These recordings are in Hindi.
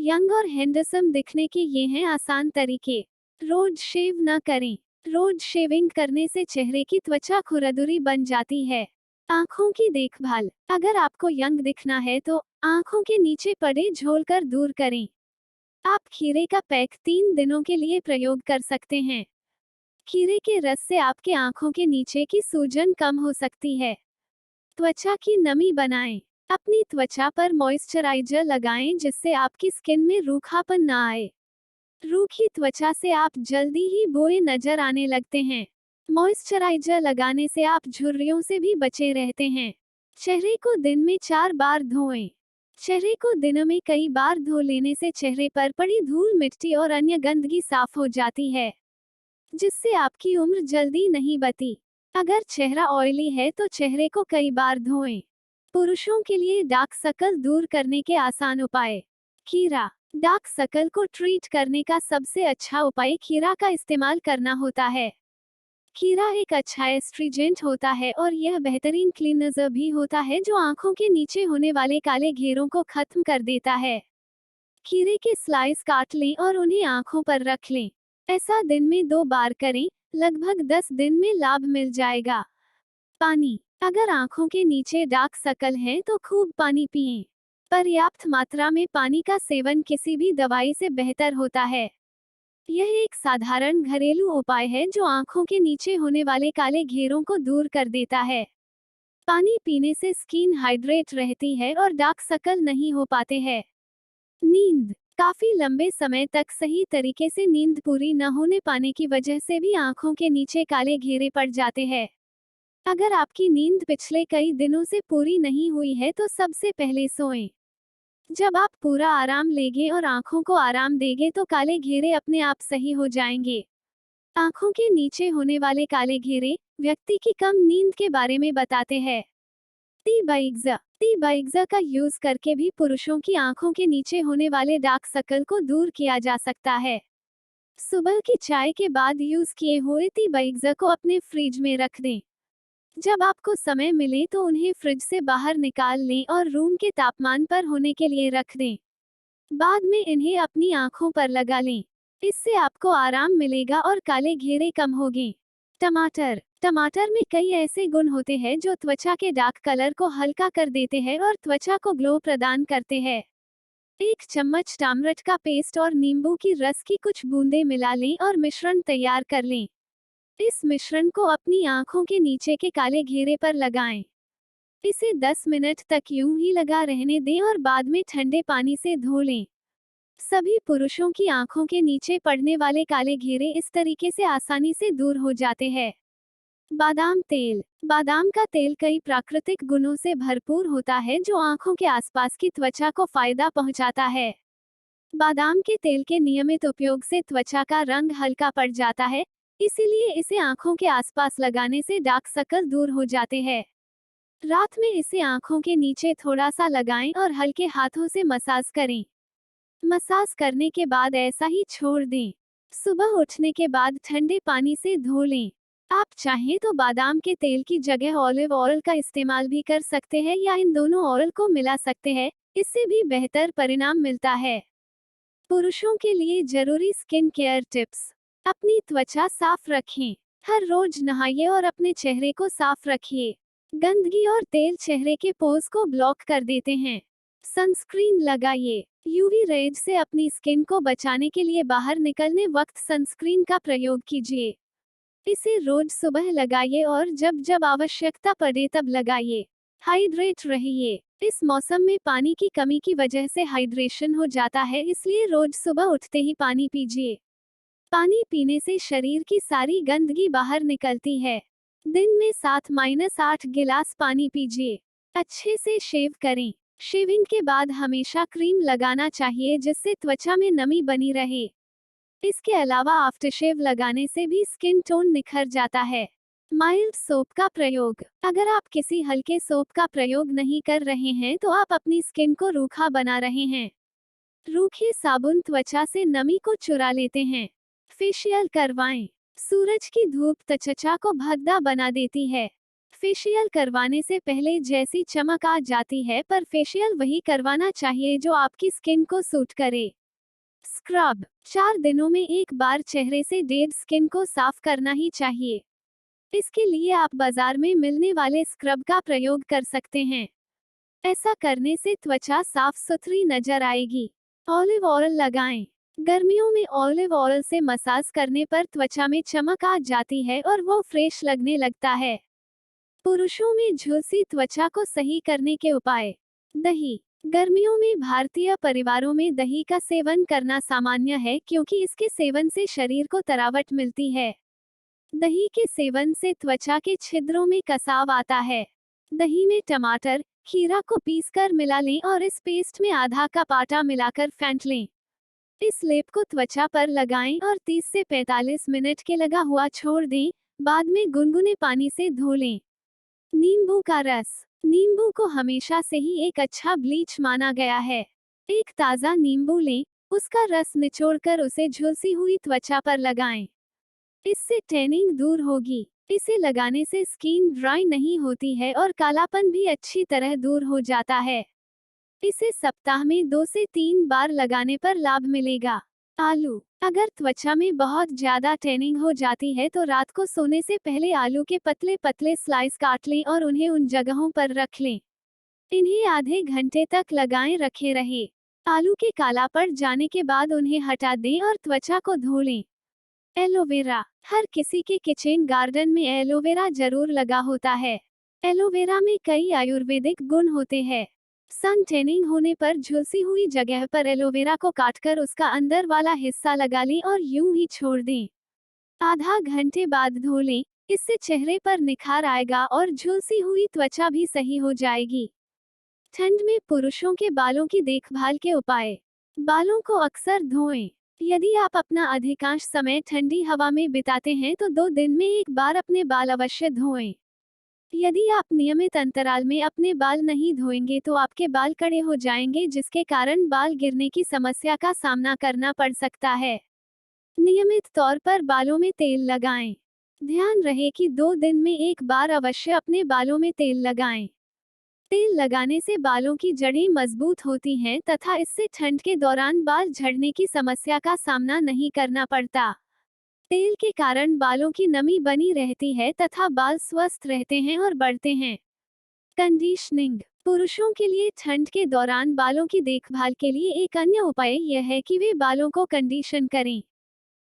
यंग और हैंडसम दिखने के ये हैं आसान तरीके। रोज शेव न करें। रोज शेविंग करने से चेहरे की त्वचा खुरदुरी बन जाती है। आंखों की देखभाल। अगर आपको यंग दिखना है तो आंखों के नीचे पड़े झोल कर दूर करें। आप खीरे का पैक 3 दिनों के लिए प्रयोग कर सकते हैं। खीरे के रस से आपके आंखों के नीचे की सूजन कम हो सकती है। त्वचा की नमी बनाएं। अपनी त्वचा पर मॉइस्चराइजर लगाएं जिससे आपकी स्किन में रूखापन ना आए। रूखी त्वचा से आप जल्दी ही बोए नजर आने लगते हैं। मॉइस्चराइजर लगाने से आप झुर्रियों से भी बचे रहते हैं। चेहरे को दिन में 4 बार धोएं। चेहरे को दिन में कई बार धो लेने से चेहरे पर पड़ी धूल मिट्टी और अन्य गंदगी साफ हो जाती है, जिससे आपकी उम्र जल्दी नहीं बढ़ती। अगर चेहरा ऑयली है तो चेहरे को कई बार धोएं। पुरुषों के लिए डार्क सर्कल दूर करने के आसान उपाय। खीरा। डार्क सर्कल को ट्रीट करने का सबसे अच्छा उपाय खीरा का इस्तेमाल करना होता है। खीरा एक अच्छा एस्ट्रीजेंट होता है और यह बेहतरीन क्लीनजर भी होता है जो आंखों के नीचे होने वाले काले घेरों को खत्म कर देता है। खीरे के स्लाइस काट लें और उन्हें आंखों पर रख लें। ऐसा दिन में 2 बार करें। लगभग 10 दिन में लाभ मिल जाएगा। पानी। अगर आंखों के नीचे डार्क सर्कल हैं तो खूब पानी पिएं। पर्याप्त मात्रा में पानी का सेवन किसी भी दवाई से बेहतर होता है। यह एक साधारण घरेलू उपाय है जो आंखों के नीचे होने वाले काले घेरों को दूर कर देता है। पानी पीने से स्किन हाइड्रेट रहती है और डार्क सर्कल नहीं हो पाते हैं। नींद। काफी लंबे समय तक सही तरीके से नींद पूरी न होने पाने की वजह से भी आंखों के नीचे काले घेरे पड़ जाते हैं। अगर आपकी नींद पिछले कई दिनों से पूरी नहीं हुई है तो सबसे पहले सोएं। जब आप पूरा आराम लेंगे और आंखों को आराम देंगे तो काले घेरे अपने आप सही हो जाएंगे। आंखों के नीचे होने वाले काले घेरे व्यक्ति की कम नींद के बारे में बताते हैं। टी बाइग्जा का यूज करके भी पुरुषों की आंखों के नीचे होने वाले डार्क सर्कल को दूर किया जा सकता है। सुबह की चाय के बाद यूज किए हुए टी बाइग्जा को अपने फ्रिज में रख दें। जब आपको समय मिले तो उन्हें फ्रिज से बाहर निकाल लें और रूम के तापमान पर होने के लिए रख दें। बाद में इन्हें अपनी आंखों पर लगा लें। इससे आपको आराम मिलेगा और काले घेरे कम होंगे। टमाटर। टमाटर में कई ऐसे गुण होते हैं जो त्वचा के डार्क कलर को हल्का कर देते हैं और त्वचा को ग्लो प्रदान करते हैं। 1 चम्मच टमाटर का पेस्ट और नींबू की रस की कुछ बूंदें मिला लें और मिश्रण तैयार कर लें। इस मिश्रण को अपनी आंखों के नीचे के काले घेरे पर लगाएं। इसे 10 मिनट तक यूं ही लगा रहने दें और बाद में ठंडे पानी से धो लें। सभी पुरुषों की आंखों के नीचे पड़ने वाले काले घेरे इस तरीके से आसानी से दूर हो जाते हैं। बादाम तेल। बादाम का तेल कई प्राकृतिक गुणों से भरपूर होता है जो आंखों के आसपास की त्वचा को फायदा पहुंचाता है। बादाम के तेल के नियमित उपयोग से त्वचा का रंग हल्का पड़ जाता है, इसीलिए इसे आंखों के आसपास लगाने से डार्क सर्कल दूर हो जाते हैं। रात में इसे आंखों के नीचे थोड़ा सा लगाएं और हल्के हाथों से मसाज करें। मसाज करने के बाद ऐसा ही छोड़ दें। सुबह उठने के बाद ठंडे पानी से धो लें। आप चाहें तो बादाम के तेल की जगह ऑलिव ऑयल का इस्तेमाल भी कर सकते हैं या इन दोनों ऑयल को मिला सकते हैं, इससे भी बेहतर परिणाम मिलता है। पुरुषों के लिए जरूरी स्किन केयर टिप्स। अपनी त्वचा साफ रखें। हर रोज नहाइए और अपने चेहरे को साफ रखिए। गंदगी और तेल चेहरे के पोर्स को ब्लॉक कर देते हैं। सनस्क्रीन लगाइए। यूवी रेज से अपनी स्किन को बचाने के लिए बाहर निकलने वक्त सनस्क्रीन का प्रयोग कीजिए। इसे रोज सुबह लगाइए और जब जब आवश्यकता पड़े तब लगाइए। हाइड्रेट रहिए। इस मौसम में पानी की कमी की वजह से हाइड्रेशन हो जाता है, इसलिए रोज सुबह उठते ही पानी पीजिए। पानी पीने से शरीर की सारी गंदगी बाहर निकलती है। दिन में 7-8 गिलास पानी पीजिए। अच्छे से शेव करें। शेविंग के बाद हमेशा क्रीम लगाना चाहिए जिससे त्वचा में नमी बनी रहे। इसके अलावा आफ्टर शेव लगाने से भी स्किन टोन निखर जाता है। माइल्ड सोप का प्रयोग। अगर आप किसी हल्के सोप का प्रयोग नहीं कर रहे हैं तो आप अपनी स्किन को रूखा बना रहे हैं। रूखे साबुन त्वचा से नमी को चुरा लेते हैं। फेशियल करवाएं। सूरज की धूप त्वचा को भद्दा बना देती है। फेशियल करवाने से पहले जैसी चमक आ जाती है, पर फेशियल वही करवाना चाहिए जो आपकी स्किन को सूट करे। स्क्रब 4 दिनों में एक बार चेहरे से डेड स्किन को साफ करना ही चाहिए। इसके लिए आप बाजार में मिलने वाले स्क्रब का प्रयोग कर सकते हैं। ऐसा करने से त्वचा साफ सुथरी नजर आएगी। ऑलिव ऑयल लगाएं। गर्मियों में ऑलिव ऑयल से मसाज करने पर त्वचा में चमक आ जाती है और वो फ्रेश लगने लगता है। पुरुषों में झुलसी त्वचा को सही करने के उपाय। दही। गर्मियों में भारतीय परिवारों में दही का सेवन करना सामान्य है, क्योंकि इसके सेवन से शरीर को तरावट मिलती है। दही के सेवन से त्वचा के छिद्रों में कसाव आता है। दही में टमाटर, खीरा को पीसकर मिला लें और इस पेस्ट में आधा कप आटा मिलाकर फेंट लें। इस लेप को त्वचा पर लगाएं और 30 से 45 मिनट के लगा हुआ छोड़ दें। बाद में गुनगुने पानी से धो लें। नींबू का रस। नींबू को हमेशा से ही एक अच्छा ब्लीच माना गया है। एक ताज़ा नींबू लें, उसका रस निचोड़कर उसे झुलसी हुई त्वचा पर लगाएं। इससे टैनिंग दूर होगी। इसे लगाने से स्किन ड्राई नहीं होती है और कालापन भी अच्छी तरह दूर हो जाता है। इसे सप्ताह में 2 से 3 बार लगाने पर लाभ मिलेगा। आलू। अगर त्वचा में बहुत ज्यादा टैनिंग हो जाती है तो रात को सोने से पहले आलू के पतले पतले स्लाइस काट लें और उन्हें उन जगहों पर रख लें। इन्हें आधे घंटे तक लगाए रखे रहे। आलू के काला पड़ जाने के बाद उन्हें हटा दें और त्वचा को धो लें। एलोवेरा। हर किसी के किचन गार्डन में एलोवेरा जरूर लगा होता है। एलोवेरा में कई आयुर्वेदिक गुण होते हैं। सन टैनिंग होने पर झुलसी हुई जगह पर एलोवेरा को काटकर उसका अंदर वाला हिस्सा लगा लें और यूं ही छोड़ दें। आधा घंटे बाद धो लें। इससे चेहरे पर निखार आएगा और झुलसी हुई त्वचा भी सही हो जाएगी। ठंड में पुरुषों के बालों की देखभाल के उपाय। बालों को अक्सर धोएं। यदि आप अपना अधिकांश समय ठंडी हवा में बिताते हैं तो 2 दिन में एक बार अपने बाल अवश्य धोएं। यदि आप नियमित अंतराल में अपने बाल नहीं धोएंगे तो आपके बाल कड़े हो जाएंगे, जिसके कारण बाल गिरने की समस्या का सामना करना पड़ सकता है। नियमित तौर पर बालों में तेल लगाएं। ध्यान रहे कि 2 दिन में एक बार अवश्य अपने बालों में तेल लगाएं। तेल लगाने से बालों की जड़ें मजबूत होती हैं तथा इससे ठंड के दौरान बाल झड़ने की समस्या का सामना नहीं करना पड़ता। तेल के कारण बालों की नमी बनी रहती है तथा बाल स्वस्थ रहते हैं और बढ़ते हैं। कंडीशनिंग। पुरुषों के लिए ठंड के दौरान बालों की देखभाल के लिए एक अन्य उपाय यह है कि वे बालों को कंडीशन करें।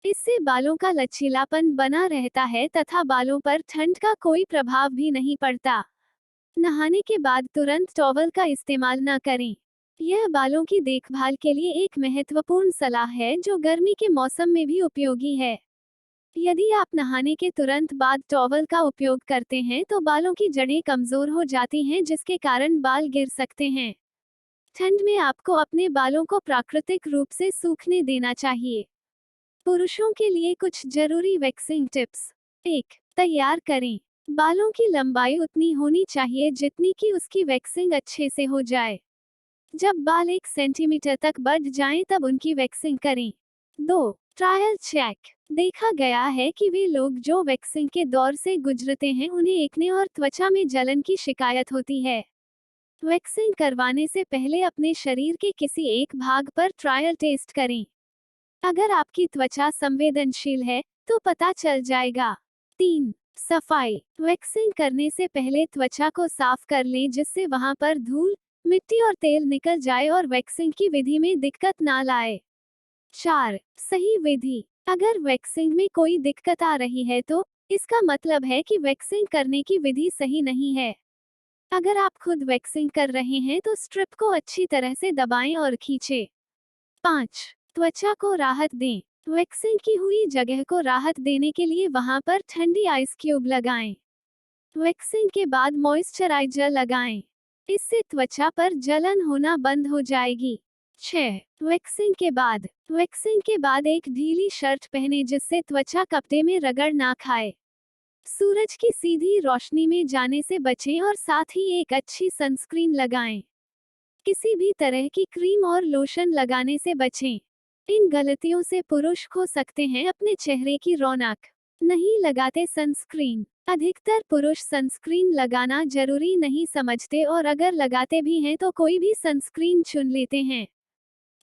इससे बालों का लचीलापन बना रहता है तथा बालों पर ठंड का कोई प्रभाव भी नहीं पड़ता। नहाने के बाद तुरंत टॉवल का इस्तेमाल न करें। यह बालों की देखभाल के लिए एक महत्वपूर्ण सलाह है जो गर्मी के मौसम में भी उपयोगी है। यदि आप नहाने के तुरंत बाद टॉवल का उपयोग करते हैं तो बालों की जड़ें कमजोर हो जाती हैं, जिसके कारण बाल गिर सकते हैं। ठंड में आपको अपने बालों को प्राकृतिक रूप से सूखने देना चाहिए। पुरुषों के लिए कुछ जरूरी वैक्सिंग टिप्स। 1. तैयार करें। बालों की लंबाई उतनी होनी चाहिए जितनी कि उसकी वैक्सिंग अच्छे से हो जाए। जब बाल 1 सेंटीमीटर तक बढ़ जाएं तब उनकी वैक्सिंग करें। 2. Trial check. देखा गया है कि वे लोग जो वैक्सिंग के दौर से गुजरते हैं उन्हें एक्ने और त्वचा में जलन की शिकायत होती है। वैक्सिंग करवाने से पहले अपने शरीर के किसी एक भाग पर ट्रायल टेस्ट करें। अगर आपकी त्वचा संवेदनशील है तो पता चल जाएगा। 3. सफाई। वैक्सिंग करने से पहले त्वचा को साफ कर लें, जिससे वहां पर धूल, मिट्टी और तेल निकल जाए और वैक्सिंग की विधि में दिक्कत ना लाए। 4. सही विधि। अगर वैक्सिंग में कोई दिक्कत आ रही है तो इसका मतलब है कि वैक्सिंग करने की विधि सही नहीं है। अगर आप खुद वैक्सिंग कर रहे हैं तो स्ट्रिप को अच्छी तरह से दबाएं और खींचें। 5. त्वचा को राहत दें। वैक्सिंग की हुई जगह को राहत देने के लिए वहां पर ठंडी आइस क्यूब लगाएं। वैक्सिंग के बाद मॉइस्चराइजर लगाएं। इससे त्वचा पर जलन होना बंद हो जाएगी। 6. वैक्सिंग के बाद एक ढीली शर्ट पहने जिससे त्वचा कपड़े में रगड़ ना खाए। सूरज की सीधी रोशनी में जाने से बचें और साथ ही एक अच्छी सनस्क्रीन लगाएं। किसी भी तरह की क्रीम और लोशन लगाने से बचें। इन गलतियों से पुरुष खो सकते हैं अपने चेहरे की रौनक। नहीं लगाते सनस्क्रीन। अधिकतर पुरुष सनस्क्रीन लगाना जरूरी नहीं समझते और अगर लगाते भी हैं तो कोई भी सनस्क्रीन चुन लेते हैं।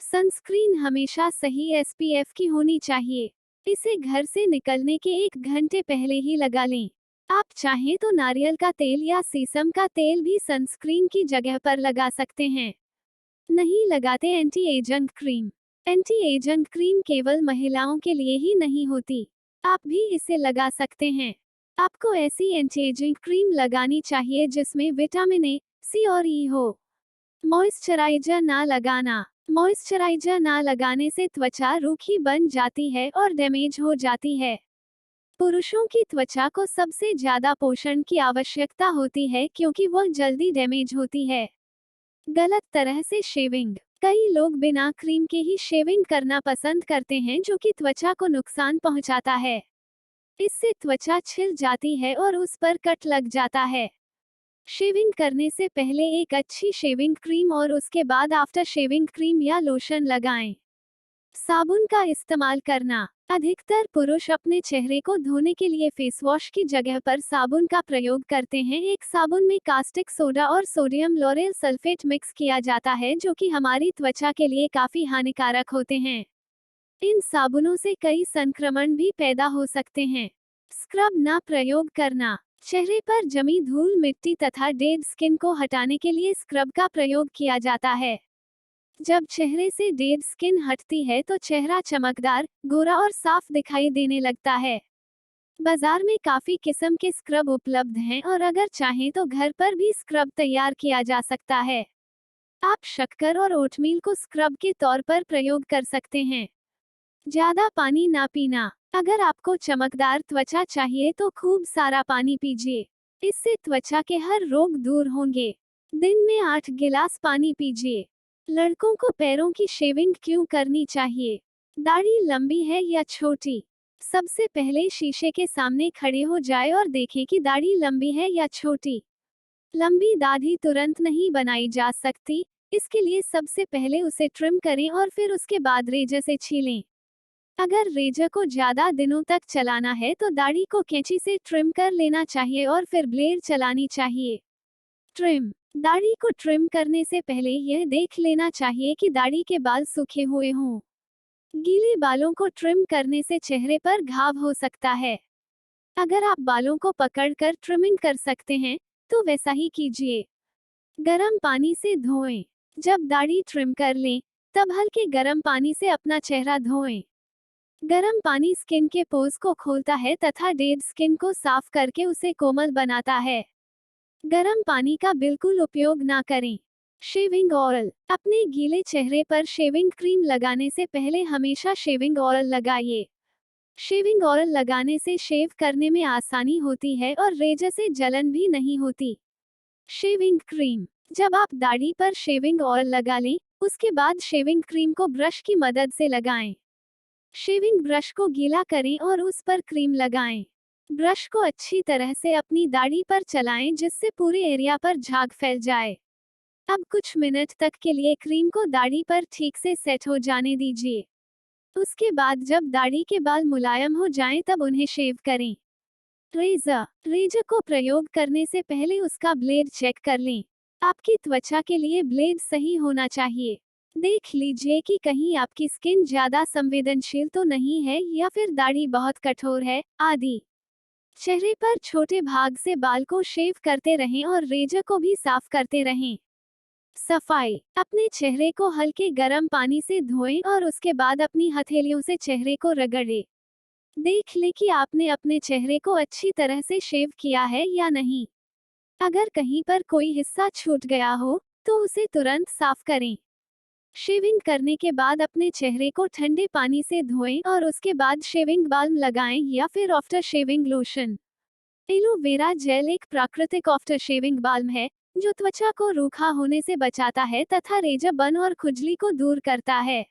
सनस्क्रीन हमेशा सही एसपीएफ की होनी चाहिए। इसे घर से निकलने के 1 घंटे पहले ही लगा लें। आप चाहें तो नारियल का तेल या सीसम का तेल भी सनस्क्रीन की जगह पर लगा सकते हैं। नहीं लगाते anti ageing cream. Anti ageing cream केवल महिलाओं के लिए ही नहीं होती, आप भी इसे लगा सकते हैं। आपको ऐसी एंटी एजिंग क्रीम लगानी चाहिए जिसमें विटामिन ए, सी और ई हो। मॉइस्चराइजर ना लगाना। मॉइस्चराइजर ना लगाने से त्वचा रूखी बन जाती है और डैमेज हो जाती है। पुरुषों की त्वचा को सबसे ज्यादा पोषण की आवश्यकता होती है क्योंकि वह जल्दी डैमेज होती है। गलत तरह से शेविंग। कई लोग बिना क्रीम के ही शेविंग करना पसंद करते हैं जो कि त्वचा को नुकसान पहुंचाता है। इससे त्वचा छिल जाती है और उस पर कट लग जाता है। शेविंग करने से पहले एक अच्छी शेविंग क्रीम और उसके बाद आफ्टर शेविंग क्रीम या लोशन लगाएं। साबुन का इस्तेमाल करना। अधिकतर पुरुष अपने चेहरे को धोने के लिए फेस वॉश की जगह पर साबुन का प्रयोग करते हैं। एक साबुन में कास्टिक सोडा और सोडियम लॉरेल सल्फेट मिक्स किया जाता है जो कि हमारी त्वचा के लिए काफी हानिकारक होते हैं। इन साबुनों से कई संक्रमण भी पैदा हो सकते हैं। स्क्रब ना प्रयोग करना। चेहरे पर जमी धूल, मिट्टी तथा डेड स्किन को हटाने के लिए स्क्रब का प्रयोग किया जाता है। जब चेहरे से डेड स्किन हटती है तो चेहरा चमकदार, गोरा और साफ दिखाई देने लगता है। बाजार में काफी किस्म के स्क्रब उपलब्ध हैं और अगर चाहें तो घर पर भी स्क्रब तैयार किया जा सकता है। आप शक्कर और ओटमील को स्क्रब के तौर पर प्रयोग कर सकते हैं। ज्यादा पानी ना पीना। अगर आपको चमकदार त्वचा चाहिए तो खूब सारा पानी पीजिए। इससे त्वचा के हर रोग दूर होंगे। दिन में 8 गिलास पानी पीजिए। लड़कों को पैरों की शेविंग क्यों करनी चाहिए? दाढ़ी लंबी है या छोटी? सबसे पहले शीशे के सामने खड़े हो जाए और देखें कि दाढ़ी लंबी है या छोटी। लंबी दाढ़ी तुरंत नहीं बनाई जा सकती, इसके लिए सबसे पहले उसे ट्रिम करें और फिर उसके बाद रेजर से छीलें। अगर रेजर को ज्यादा दिनों तक चलाना है तो दाढ़ी को कैंची से ट्रिम कर लेना चाहिए और फिर ब्लेड चलानी चाहिए। ट्रिम। दाढ़ी को ट्रिम करने से पहले यह देख लेना चाहिए कि दाढ़ी के बाल सूखे हुए हों। गीले बालों को ट्रिम करने से चेहरे पर घाव हो सकता है। अगर आप बालों को पकड़कर ट्रिमिंग कर सकते हैं तो वैसा ही कीजिए। गर्म पानी से धोएं। जब दाढ़ी ट्रिम कर लें तब हल्के गर्म पानी से अपना चेहरा धोएं। गर्म पानी स्किन के पोर्स को खोलता है तथा डेड स्किन को साफ करके उसे कोमल बनाता है। गर्म पानी का बिल्कुल उपयोग ना करें। Shaving oil. अपने गीले चेहरे पर शेविंग क्रीम लगाने से पहले हमेशा शेविंग ऑयल लगाइए। शेविंग ऑयल लगाने से शेव करने में आसानी होती है और रेजर से जलन भी नहीं होती। Shaving cream. जब आप दाढ़ी पर शेविंग ऑयल लगा लें, उसके बाद शेविंग क्रीम को ब्रश की मदद से लगाएं। शेविंग ब्रश को गीला करें और उस पर क्रीम लगाएं। ब्रश को अच्छी तरह से अपनी दाढ़ी पर चलाएं जिससे पूरे एरिया पर झाग फैल जाए। अब कुछ मिनट तक के लिए क्रीम को दाढ़ी पर ठीक से सेट हो जाने दीजिए। उसके बाद जब दाढ़ी के बाल मुलायम हो जाएं तब उन्हें शेव करें। रेजर। रेजर को प्रयोग करने से पहले उसका ब्लेड चेक कर लें। आपकी त्वचा के लिए ब्लेड सही होना चाहिए। देख लीजिए कि कहीं आपकी स्किन ज्यादा संवेदनशील तो नहीं है या फिर दाढ़ी बहुत कठोर है, आदि। चेहरे पर छोटे भाग से बाल को शेव करते रहें और रेजर को भी साफ करते रहें। सफाई। अपने चेहरे को हल्के गर्म पानी से धोएं और उसके बाद अपनी हथेलियों से चेहरे को रगड़ें। देख लें कि आपने अपने चेहरे को अच्छी तरह से शेव किया है या नहीं। अगर कहीं पर कोई हिस्सा छूट गया हो तो उसे तुरंत साफ करें। शेविंग करने के बाद अपने चेहरे को ठंडे पानी से धोएं और उसके बाद शेविंग बाल्म लगाएं या फिर after shaving lotion. Aloe vera gel एक प्राकृतिक आफ्टर शेविंग बाल्म है जो त्वचा को रूखा होने से बचाता है तथा रेजर बर्न और खुजली को दूर करता है।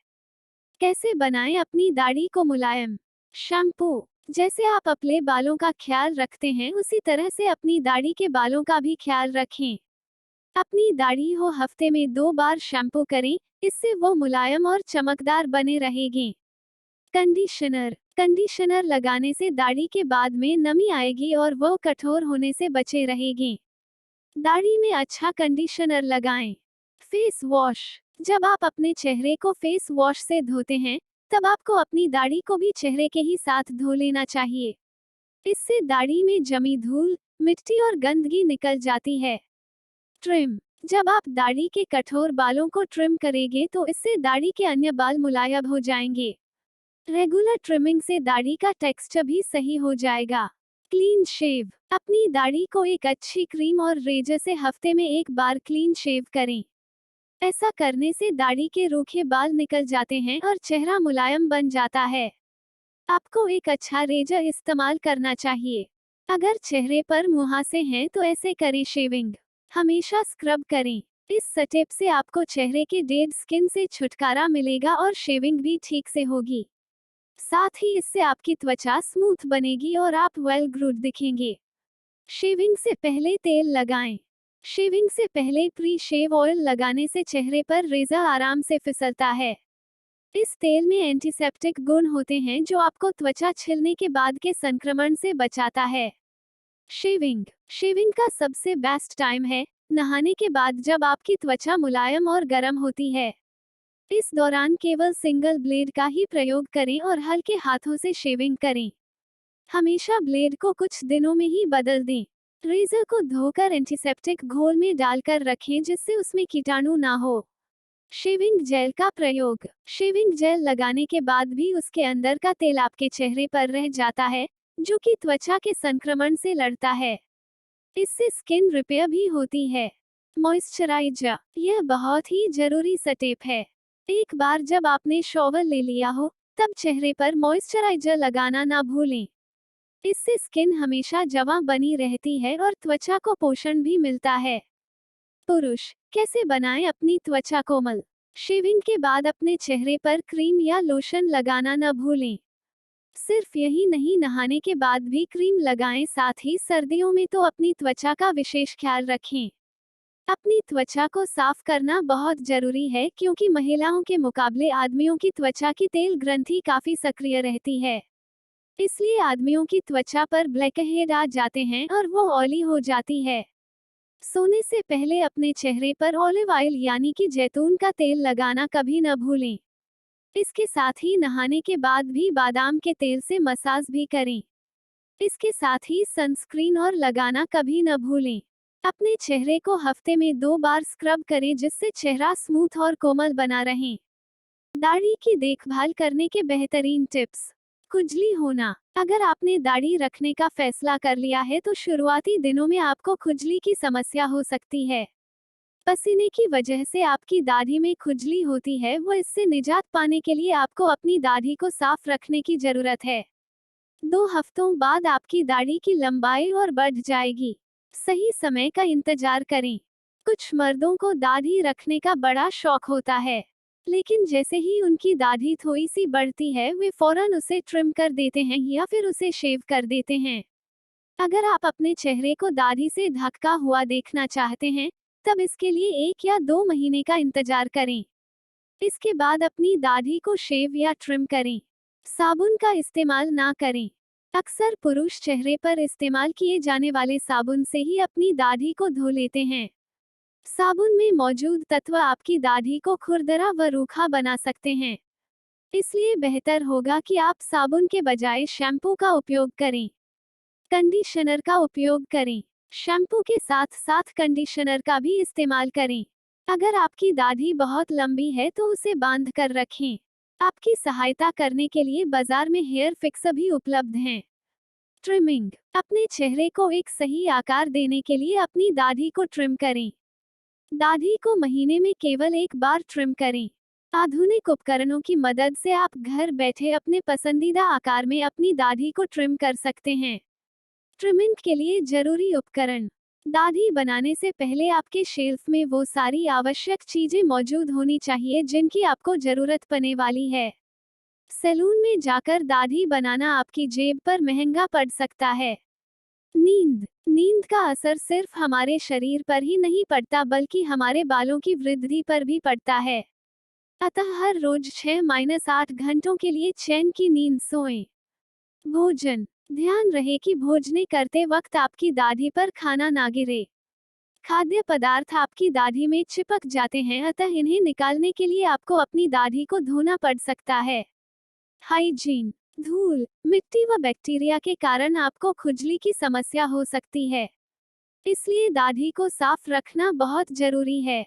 कैसे बनाएं अपनी दाढ़ी को मुलायम? शैम्पू। जैसे आप अपने बालों का ख्याल रखते हैं उसी तरह से अपनी दाढ़ी के बालों का भी ख्याल रखें। अपनी दाढ़ी हो हफ्ते में 2 बार शैम्पू करें, इससे वो मुलायम और चमकदार बने रहेगी। कंडीशनर। कंडीशनर लगाने से दाढ़ी के बाद में नमी आएगी और वो कठोर होने से बचे रहेगी। दाढ़ी में अच्छा कंडीशनर लगाएं। Face wash. जब आप अपने चेहरे को फेस वॉश से धोते हैं, तब आपको अपनी दाढ़ी को भी चेहरे के ही साथ धो लेना चाहिए। इससे दाढ़ी में जमी धूल, मिट्टी और गंदगी निकल जाती है। ट्रिम। जब आप दाढ़ी के कठोर बालों को ट्रिम करेंगे तो इससे दाढ़ी के अन्य बाल मुलायम हो जाएंगे। रेगुलर ट्रिमिंग से दाढ़ी का टेक्सचर भी सही हो जाएगा। Clean shave. अपनी दाढ़ी को एक अच्छी क्रीम और रेजर से हफ्ते में एक बार क्लीन शेव करें। ऐसा करने से दाढ़ी के रूखे बाल निकल जाते हैं और चेहरा मुलायम बन जाता है। आपको एक अच्छा रेजर इस्तेमाल करना चाहिए। अगर चेहरे पर मुहासे हैं तो ऐसे करें शेविंग। हमेशा स्क्रब करें। इस स्टेप से आपको चेहरे के डेड स्किन से छुटकारा मिलेगा और शेविंग भी ठीक से होगी। साथ ही इससे आपकी त्वचा स्मूथ बनेगी और आप वेल ग्रूड दिखेंगे। शेविंग से पहले तेल लगाएं। शेविंग से पहले प्री शेव ऑयल लगाने से चेहरे पर रेजर आराम से फिसलता है। इस तेल में एंटीसेप्टिक गुण होते हैं जो आपको त्वचा छिलने के बाद के संक्रमण से बचाता है। शेविंग। शेविंग का सबसे बेस्ट टाइम है नहाने के बाद, जब आपकी त्वचा मुलायम और गर्म होती है। इस दौरान केवल सिंगल ब्लेड का ही प्रयोग करें और हल्के हाथों से शेविंग करें। हमेशा ब्लेड को कुछ दिनों में ही बदल दें। रेजर को धोकर एंटीसेप्टिक घोल में डालकर रखें जिससे उसमें कीटाणु ना हो। शेविंग जेल का प्रयोग। शेविंग जेल लगाने के बाद भी उसके अंदर का तेल आपके चेहरे पर रह जाता है, जो कि त्वचा के संक्रमण से लड़ता है। इससे स्किन रिपेयर भी होती है। मॉइस्चराइजर। यह बहुत ही जरूरी स्टेप है। एक बार जब आपने शॉवर ले लिया हो, तब चेहरे पर मॉइस्चराइजर लगाना ना भूलें। इससे स्किन हमेशा जवां बनी रहती है और त्वचा को पोषण भी मिलता है। पुरुष। कैसे बनाएं अपनी त्वचा कोमल। शेविंग के बाद अपने चेहरे पर क्रीम या लोशन लगाना न भूलें। सिर्फ यही नहीं, नहाने के बाद भी क्रीम लगाएं। साथ ही सर्दियों में तो अपनी त्वचा का विशेष ख्याल रखें। अपनी त्वचा को साफ करना बहुत जरूरी है क्योंकि महिलाओं के मुकाबले आदमियों की त्वचा की तेल ग्रंथि काफी सक्रिय रहती है। इसलिए आदमियों की त्वचा पर ब्लैकहेड आ जाते हैं और वो ऑयली हो जाती है। सोने से पहले अपने चेहरे पर ऑलिव ऑयल यानी कि जैतून का तेल लगाना कभी न भूलें। इसके साथ ही नहाने के बाद भी बादाम के तेल से मसाज भी करें। इसके साथ ही सनस्क्रीन और लगाना कभी न भूलें। अपने चेहरे को हफ्ते में 2 बार स्क्रब करें जिससे चेहरा स्मूथ और कोमल बना रहे। दाढ़ी की देखभाल करने के बेहतरीन टिप्स। खुजली होना। अगर आपने दाढ़ी रखने का फैसला कर लिया है तो शुरुआती दिनों में आपको खुजली की समस्या हो सकती है। पसीने की वजह से आपकी दाढ़ी में खुजली होती है, वो इससे निजात पाने के लिए आपको अपनी दाढ़ी को साफ रखने की जरूरत है। 2 हफ्तों बाद आपकी दाढ़ी की लंबाई और बढ़ जाएगी। सही समय का इंतजार करें। कुछ मर्दों को दाढ़ी रखने का बड़ा शौक होता है, लेकिन जैसे ही उनकी दाढ़ी थोड़ी सी बढ़ती है वे फौरन उसे ट्रिम कर देते हैं या फिर उसे शेव कर देते हैं। अगर आप अपने चेहरे को दाढ़ी से ढका हुआ देखना चाहते हैं, तब इसके लिए 1 या 2 महीने का इंतजार करें। इसके बाद अपनी दाढ़ी को शेव या ट्रिम करें। साबुन का इस्तेमाल ना करें। अक्सर पुरुष चेहरे पर इस्तेमाल किए जाने वाले साबुन से ही अपनी दाढ़ी को धो लेते हैं। साबुन में मौजूद तत्व आपकी दाढ़ी को खुरदरा व रूखा बना सकते हैं। इसलिए बेहतर होगा कि आप साबुन के बजाय शैम्पू का उपयोग करें। कंडीशनर का उपयोग करें। शैम्पू के साथ साथ कंडीशनर का भी इस्तेमाल करें। अगर आपकी दाढ़ी बहुत लंबी है तो उसे बांध कर रखें। आपकी सहायता करने के लिए बाजार में हेयर फिक्सर भी उपलब्ध हैं। ट्रिमिंग। अपने चेहरे को एक सही आकार देने के लिए अपनी दाढ़ी को ट्रिम करें। दाढ़ी को महीने में केवल 1 बार ट्रिम करें। आधुनिक उपकरणों की मदद से आप घर बैठे अपने पसंदीदा आकार में अपनी दाढ़ी को ट्रिम कर सकते हैं। ट्रिमिंग के लिए जरूरी उपकरण। दाढ़ी बनाने से पहले आपके शेल्फ में वो सारी आवश्यक चीजें मौजूद होनी चाहिए जिनकी आपको जरूरत पड़ने वाली है। सैलून में जाकर दाढ़ी बनाना आपकी जेब पर महंगा पड़ सकता है। नींद। नींद का असर सिर्फ हमारे शरीर पर ही नहीं पड़ता बल्कि हमारे बालों की वृद्धि पर भी पड़ता है। अतः हर रोज 6-8 घंटों के लिए चैन की नींद सोएं। भोजन। ध्यान रहे कि भोजन करते वक्त आपकी दाढ़ी पर खाना ना गिरे। खाद्य पदार्थ आपकी दाढ़ी में चिपक जाते हैं, अतः इन्हें निकालने के लिए आपको अपनी दाढ़ी को धोना पड़ सकता है। हाइजीन। धूल, मिट्टी व बैक्टीरिया के कारण आपको खुजली की समस्या हो सकती है, इसलिए दाढ़ी को साफ रखना बहुत जरूरी है।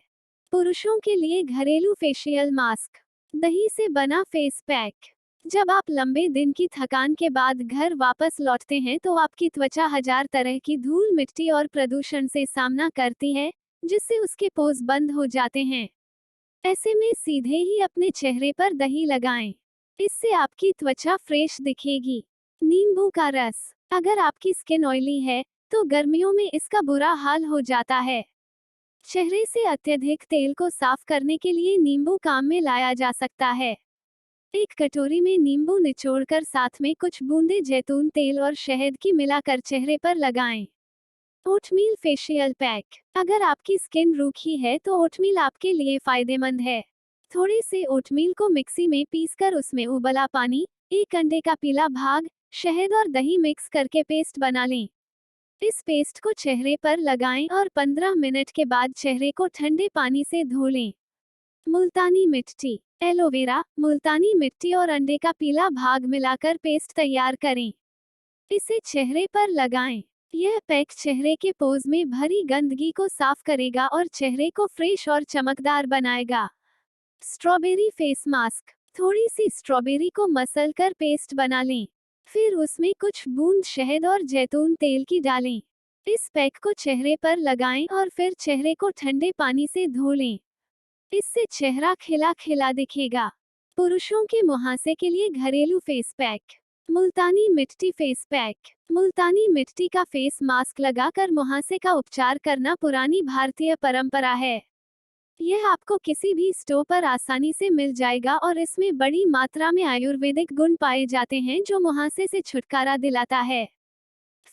पुरुषों के लिए घरेलू फेशियल मास्क। दही से बना फेस पैक। जब आप लंबे दिन की थकान के बाद घर वापस लौटते हैं तो आपकी त्वचा हजार तरह की धूल, मिट्टी और प्रदूषण से सामना करती है, जिससे उसके पोर्स बंद हो जाते हैं। ऐसे में सीधे ही अपने चेहरे पर दही लगाएं। इससे आपकी त्वचा फ्रेश दिखेगी। नींबू का रस। अगर आपकी स्किन ऑयली है तो गर्मियों में इसका बुरा हाल हो जाता है। चेहरे से अत्यधिक तेल को साफ करने के लिए नींबू काम में लाया जा सकता है। एक कटोरी में नींबू निचोड़कर साथ में कुछ बूंदे जैतून तेल और शहद की मिलाकर चेहरे पर लगाएं। Oatmeal facial pack. अगर आपकी स्किन रूखी है तो ओटमील आपके लिए फायदेमंद है। थोड़े से ओटमील को मिक्सी में पीसकर उसमें उबला पानी, एक अंडे का पीला भाग, शहद और दही मिक्स करके पेस्ट बना लें। इस पेस्ट को चेहरे पर लगाएं और 15 मिनट के बाद चेहरे को ठंडे पानी से धो लें। मुल्तानी मिट्टी। एलोवेरा, मुल्तानी मिट्टी और अंडे का पीला भाग मिलाकर पेस्ट तैयार करें। इसे चेहरे पर लगाएं। यह पैक चेहरे के पोर्स में भरी गंदगी को साफ करेगा और चेहरे को फ्रेश और चमकदार बनाएगा। Strawberry face mask. थोड़ी सी स्ट्रॉबेरी को मसल कर पेस्ट बना लें। फिर उसमें कुछ बूंद शहद और जैतून तेल की डालें। इस पैक को चेहरे पर लगाएं और फिर चेहरे को ठंडे पानी से धो लें। इससे चेहरा खिला खिला दिखेगा। पुरुषों के मुहासे के लिए घरेलू फेस पैक। मुल्तानी मिट्टी फेस पैक। मुल्तानी मिट्टी का फेस मास्क लगाकर मुहासे का उपचार करना पुरानी भारतीय परंपरा है। यह आपको किसी भी स्टोर पर आसानी से मिल जाएगा और इसमें बड़ी मात्रा में आयुर्वेदिक गुण पाए जाते हैं जो मुहासे से छुटकारा दिलाता है।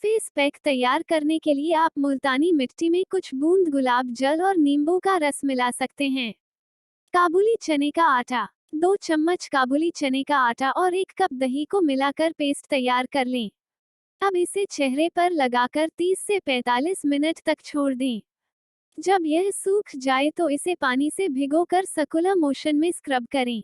फेस पैक तैयार करने के लिए आप मुल्तानी मिट्टी में कुछ बूंद गुलाब जल और नींबू का रस मिला सकते हैं। काबुली चने का आटा। 2 चम्मच काबुली चने का आटा और 1 कप दही को मिलाकर पेस्ट तैयार कर लें। अब इसे चेहरे पर लगाकर 30 से 45 मिनट तक छोड़ दें। जब यह सूख जाए तो इसे पानी से भिगोकर सर्कुलर मोशन में स्क्रब करें।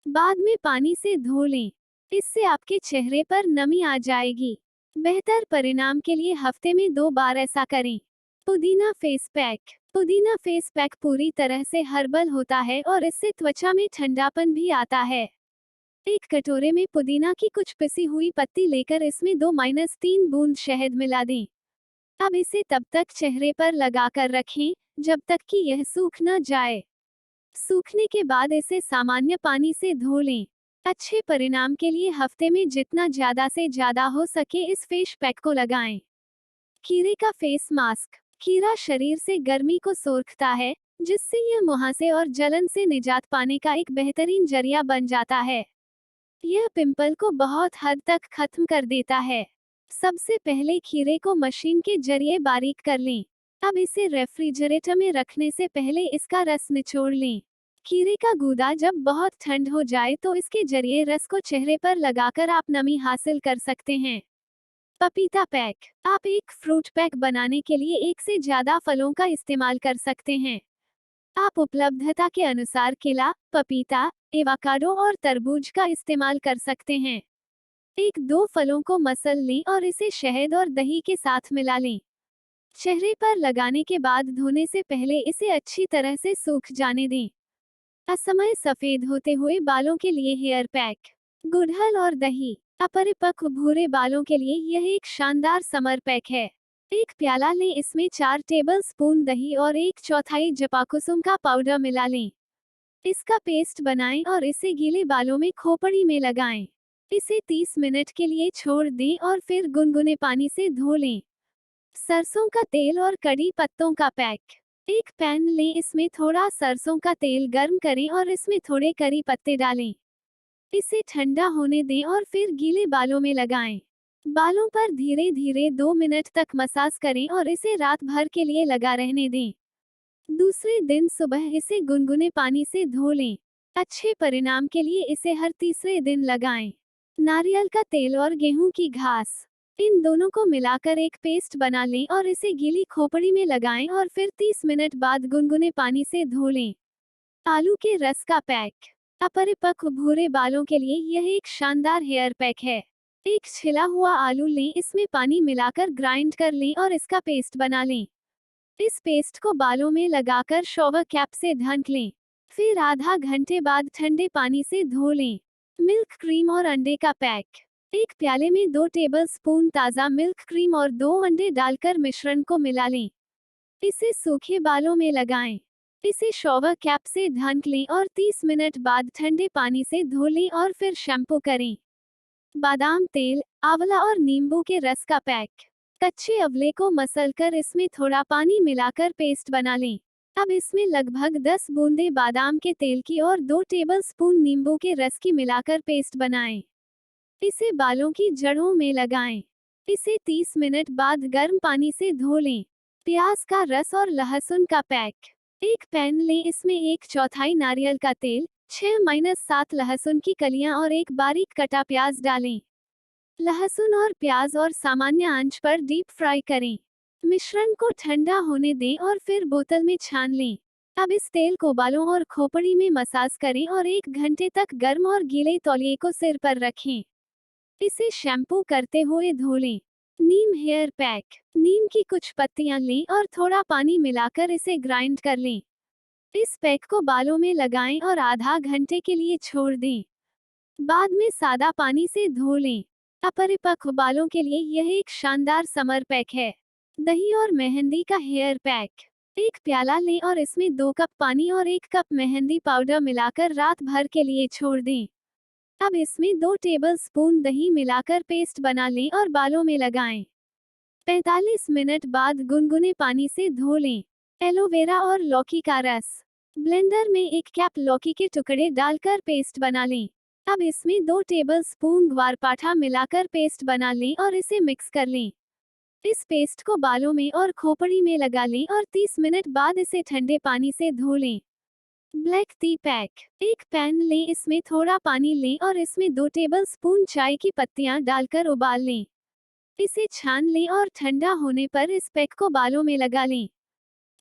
बाद में पानी से धो लें। इससे आपके चेहरे पर नमी आ जाएगी। बेहतर परिणाम के लिए हफ्ते में 2 बार ऐसा करें। पुदीना फेस पैक। पुदीना फेस पैक पूरी तरह से हर्बल होता है और इससे त्वचा में ठंडापन भी आता है। एक कटोरे में पुदीना की कुछ पिसी हुई पत्ती लेकर इसमें 2-3 बूंद शहद मिला दें। अब इसे तब तक चेहरे पर लगाकर रखें जब तक कि यह सूख न जाए। सूखने के बाद इसे सामान्य पानी से धो लें। अच्छे परिणाम के लिए हफ्ते में जितना ज्यादा से ज्यादा हो सके इस फेस पैक को लगाएं। खीरे का फेस मास्क। खीरा शरीर से गर्मी को सोखता है, जिससे यह मुहासे और जलन से निजात पाने का एक बेहतरीन जरिया बन जाता है। यह पिंपल को बहुत हद तक खत्म कर देता है। सबसे पहले खीरे को मशीन के जरिए बारीक कर लें। अब इसे रेफ्रिजरेटर में रखने से पहले इसका रस निचोड़ लें। खीरे का गूदा जब बहुत ठंड हो जाए तो इसके जरिए रस को चेहरे पर लगाकर आप नमी हासिल कर सकते हैं। पपीता पैक। आप एक फ्रूट पैक बनाने के लिए 1 से ज्यादा फलों का इस्तेमाल कर सकते हैं। आप उपलब्धता के अनुसार केला, पपीता, एवोकाडो और तरबूज का इस्तेमाल कर सकते हैं। 1-2 फलों को मसल लें और इसे शहद और दही के साथ मिला लें। चेहरे पर लगाने के बाद धोने से पहले इसे अच्छी तरह से सूख जाने दें। असमय सफेद होते हुए बालों के लिए हेयर पैक। गुड़हल और दही। अपरिपक्व भूरे बालों के लिए यह एक शानदार समर पैक है। एक प्याला लें, इसमें 4 टेबल स्पून दही और 1/4 जपाकुसुम का पाउडर मिला लें। इसका पेस्ट बनाएं और इसे गीले बालों में खोपड़ी में लगाएं। इसे 30 मिनट के लिए छोड़ दें और फिर गुनगुने पानी से धो लें। सरसों का तेल और कड़ी पत्तों का पैक। एक पैन लें, इसमें थोड़ा सरसों का तेल गर्म करें और इसमें थोड़े करी पत्ते डालें। इसे ठंडा होने दें और फिर गीले बालों में लगाएं। बालों पर धीरे धीरे 2 मिनट तक मसाज करें और इसे रात भर के लिए लगा रहने दें। दूसरे दिन सुबह इसे गुनगुने पानी से धो लें। अच्छे परिणाम के लिए इसे हर तीसरे दिन लगाएं। नारियल का तेल और गेहूं की घास, इन दोनों को मिलाकर एक पेस्ट बना लें और इसे गीली खोपड़ी में लगाएं और फिर 30 मिनट बाद गुनगुने पानी से धो लें। आलू के रस का पैक, अपरिपक्व भूरे बालों के लिए यह एक शानदार हेयर पैक है। एक छिला हुआ आलू लें, इसमें पानी मिलाकर ग्राइंड कर लें और इसका पेस्ट बना लें। इस पेस्ट को बालों में लगाकर शॉवर कैप से ढक लें। फिर आधा घंटे बाद ठंडे पानी से धो लें। मिल्क क्रीम और अंडे का पैक, एक प्याले में 2 टेबलस्पून ताज़ा मिल्क क्रीम और 2 अंडे डालकर मिश्रण को मिला लें। इसे सूखे बालों में लगाएं। इसे शॉवर कैप से ढक लें और 30 मिनट बाद ठंडे पानी से धो लें और फिर शैम्पू करें। बादाम तेल, आंवला और नींबू के रस का पैक, कच्चे आंवले को मसलकर इसमें थोड़ा पानी मिलाकर पेस्ट बना लें। अब इसमें लगभग 10 बूंदें बादाम के तेल की और 2 टेबलस्पून नींबू के रस की मिलाकर पेस्ट बनाएं। इसे बालों की जड़ों में लगाएं। इसे 30 मिनट बाद गर्म पानी से धो लें। प्याज का रस और लहसुन का पैक, एक पैन लें, इसमें 1/4 नारियल का तेल, 6-7 लहसुन की कलियां और एक बारीक कटा प्याज डालें। लहसुन और प्याज और सामान्य आंच पर डीप फ्राई करें। मिश्रण को ठंडा होने दें और फिर बोतल में छान लें। अब इस तेल को बालों और खोपड़ी में मसाज करें और 1 घंटे तक गर्म और गीले तौलिए को सिर पर रखें। इसे शैम्पू करते हुए धो लें। नीम हेयर पैक, नीम की कुछ पत्तियां लें और थोड़ा पानी मिलाकर इसे ग्राइंड कर लें। इस पैक को बालों में लगाएं और आधा घंटे के लिए छोड़ दें। बाद में सादा पानी से धो लें। अपरिपक्व बालों के लिए यह एक शानदार समर पैक है। दही और मेहंदी का हेयर पैक, एक प्याला लें और इसमें 2 कप पानी और 1 कप मेहंदी पाउडर मिलाकर रात भर के लिए छोड़ दें। अब इसमें 2 टेबलस्पून दही मिलाकर पेस्ट बना लें और बालों में लगाएं। 45 मिनट बाद गुनगुने पानी से धो लें। एलोवेरा और लौकी का रस, ब्लेंडर में 1 कप लौकी के टुकड़े डालकर पेस्ट बना लें। अब इसमें 2 टेबलस्पून ग्वारपाठा मिलाकर पेस्ट बना लें और इसे मिक्स कर लें। इस पेस्ट को बालों में और खोपड़ी में लगा लें और 30 मिनट बाद इसे ठंडे पानी से धो लें। ब्लैक टी पैक, एक पैन लें, इसमें थोड़ा पानी लें और इसमें 2 टेबलस्पून चाय की पत्तियां डालकर उबाल लें। इसे छान लें और ठंडा होने पर इस पैक को बालों में लगा लें।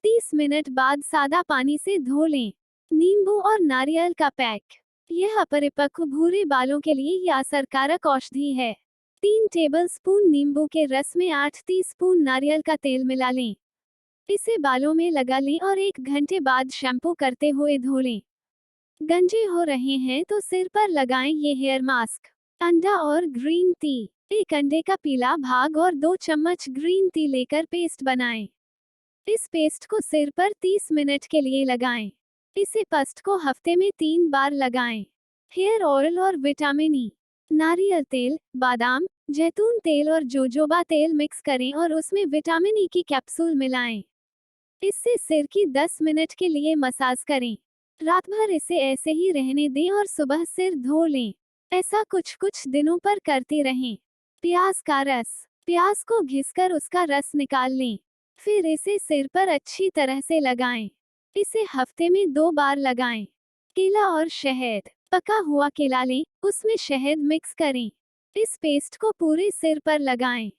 30 मिनट बाद सादा पानी से धो लें। नींबू और नारियल का पैक, यह अपरिपक्व भूरे बालों के लिए यह असरकारक औषधि है। 3 टेबलस्पून नींबू के रस में 8 टीस्पून नारियल का तेल मिला लें। इसे बालों में लगा लें और 1 घंटे बाद शैम्पू करते हुए धो लें। गंजे हो रहे हैं तो सिर पर लगाएं ये हेयर मास्क। अंडा और ग्रीन टी, एक अंडे का पीला भाग और 2 चम्मच ग्रीन टी लेकर पेस्ट बनाएं। इस पेस्ट को सिर पर 30 मिनट के लिए लगाएं। इसे पेस्ट को हफ्ते में 3 बार लगाएं। हेयर ऑयल और विटामिन ई, नारियल तेल, बादाम, जैतून तेल और जोजोबा तेल मिक्स करें और उसमें विटामिन ई की कैप्सूल मिलाएं। इससे सिर की 10 मिनट के लिए मसाज करें। रात भर इसे ऐसे ही रहने दें और सुबह सिर धो लें। ऐसा कुछ दिनों पर करते रहें। प्याज का रस, प्याज को घिसकर उसका रस निकाल लें। फिर इसे सिर पर अच्छी तरह से लगाएं। इसे हफ्ते में 2 बार लगाएं। केला और शहद, पका हुआ केला लें, उसमें शहद मिक्स करें। इस पेस्ट को पूरे सिर पर लगाएं।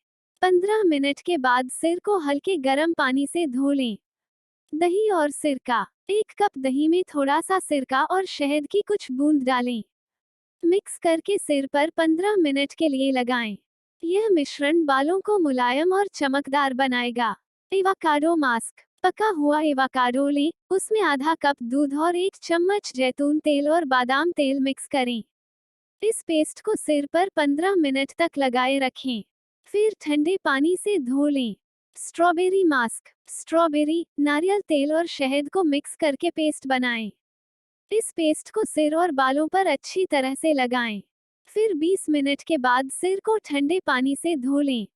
15 मिनट के बाद सिर को हल्के गर्म पानी से धो लें। दही और सिरका, 1 कप दही में थोड़ा सा सिरका और शहद की कुछ बूंद डालें। मिक्स करके सिर पर 15 मिनट के लिए लगाएं। यह मिश्रण बालों को मुलायम और चमकदार बनाएगा। एवोकाडो मास्क, पका हुआ एवोकाडो लें, उसमें आधा कप दूध और 1 चम्मच जैतून तेल और बादाम तेल मिक्स करें। इस पेस्ट को सिर पर 15 मिनट तक लगाए रखें। फिर ठंडे पानी से धो लें। स्ट्रॉबेरी मास्क, स्ट्रॉबेरी, नारियल तेल और शहद को मिक्स करके पेस्ट बनाएं। इस पेस्ट को सिर और बालों पर अच्छी तरह से लगाएं। फिर 20 मिनट के बाद सिर को ठंडे पानी से धो लें।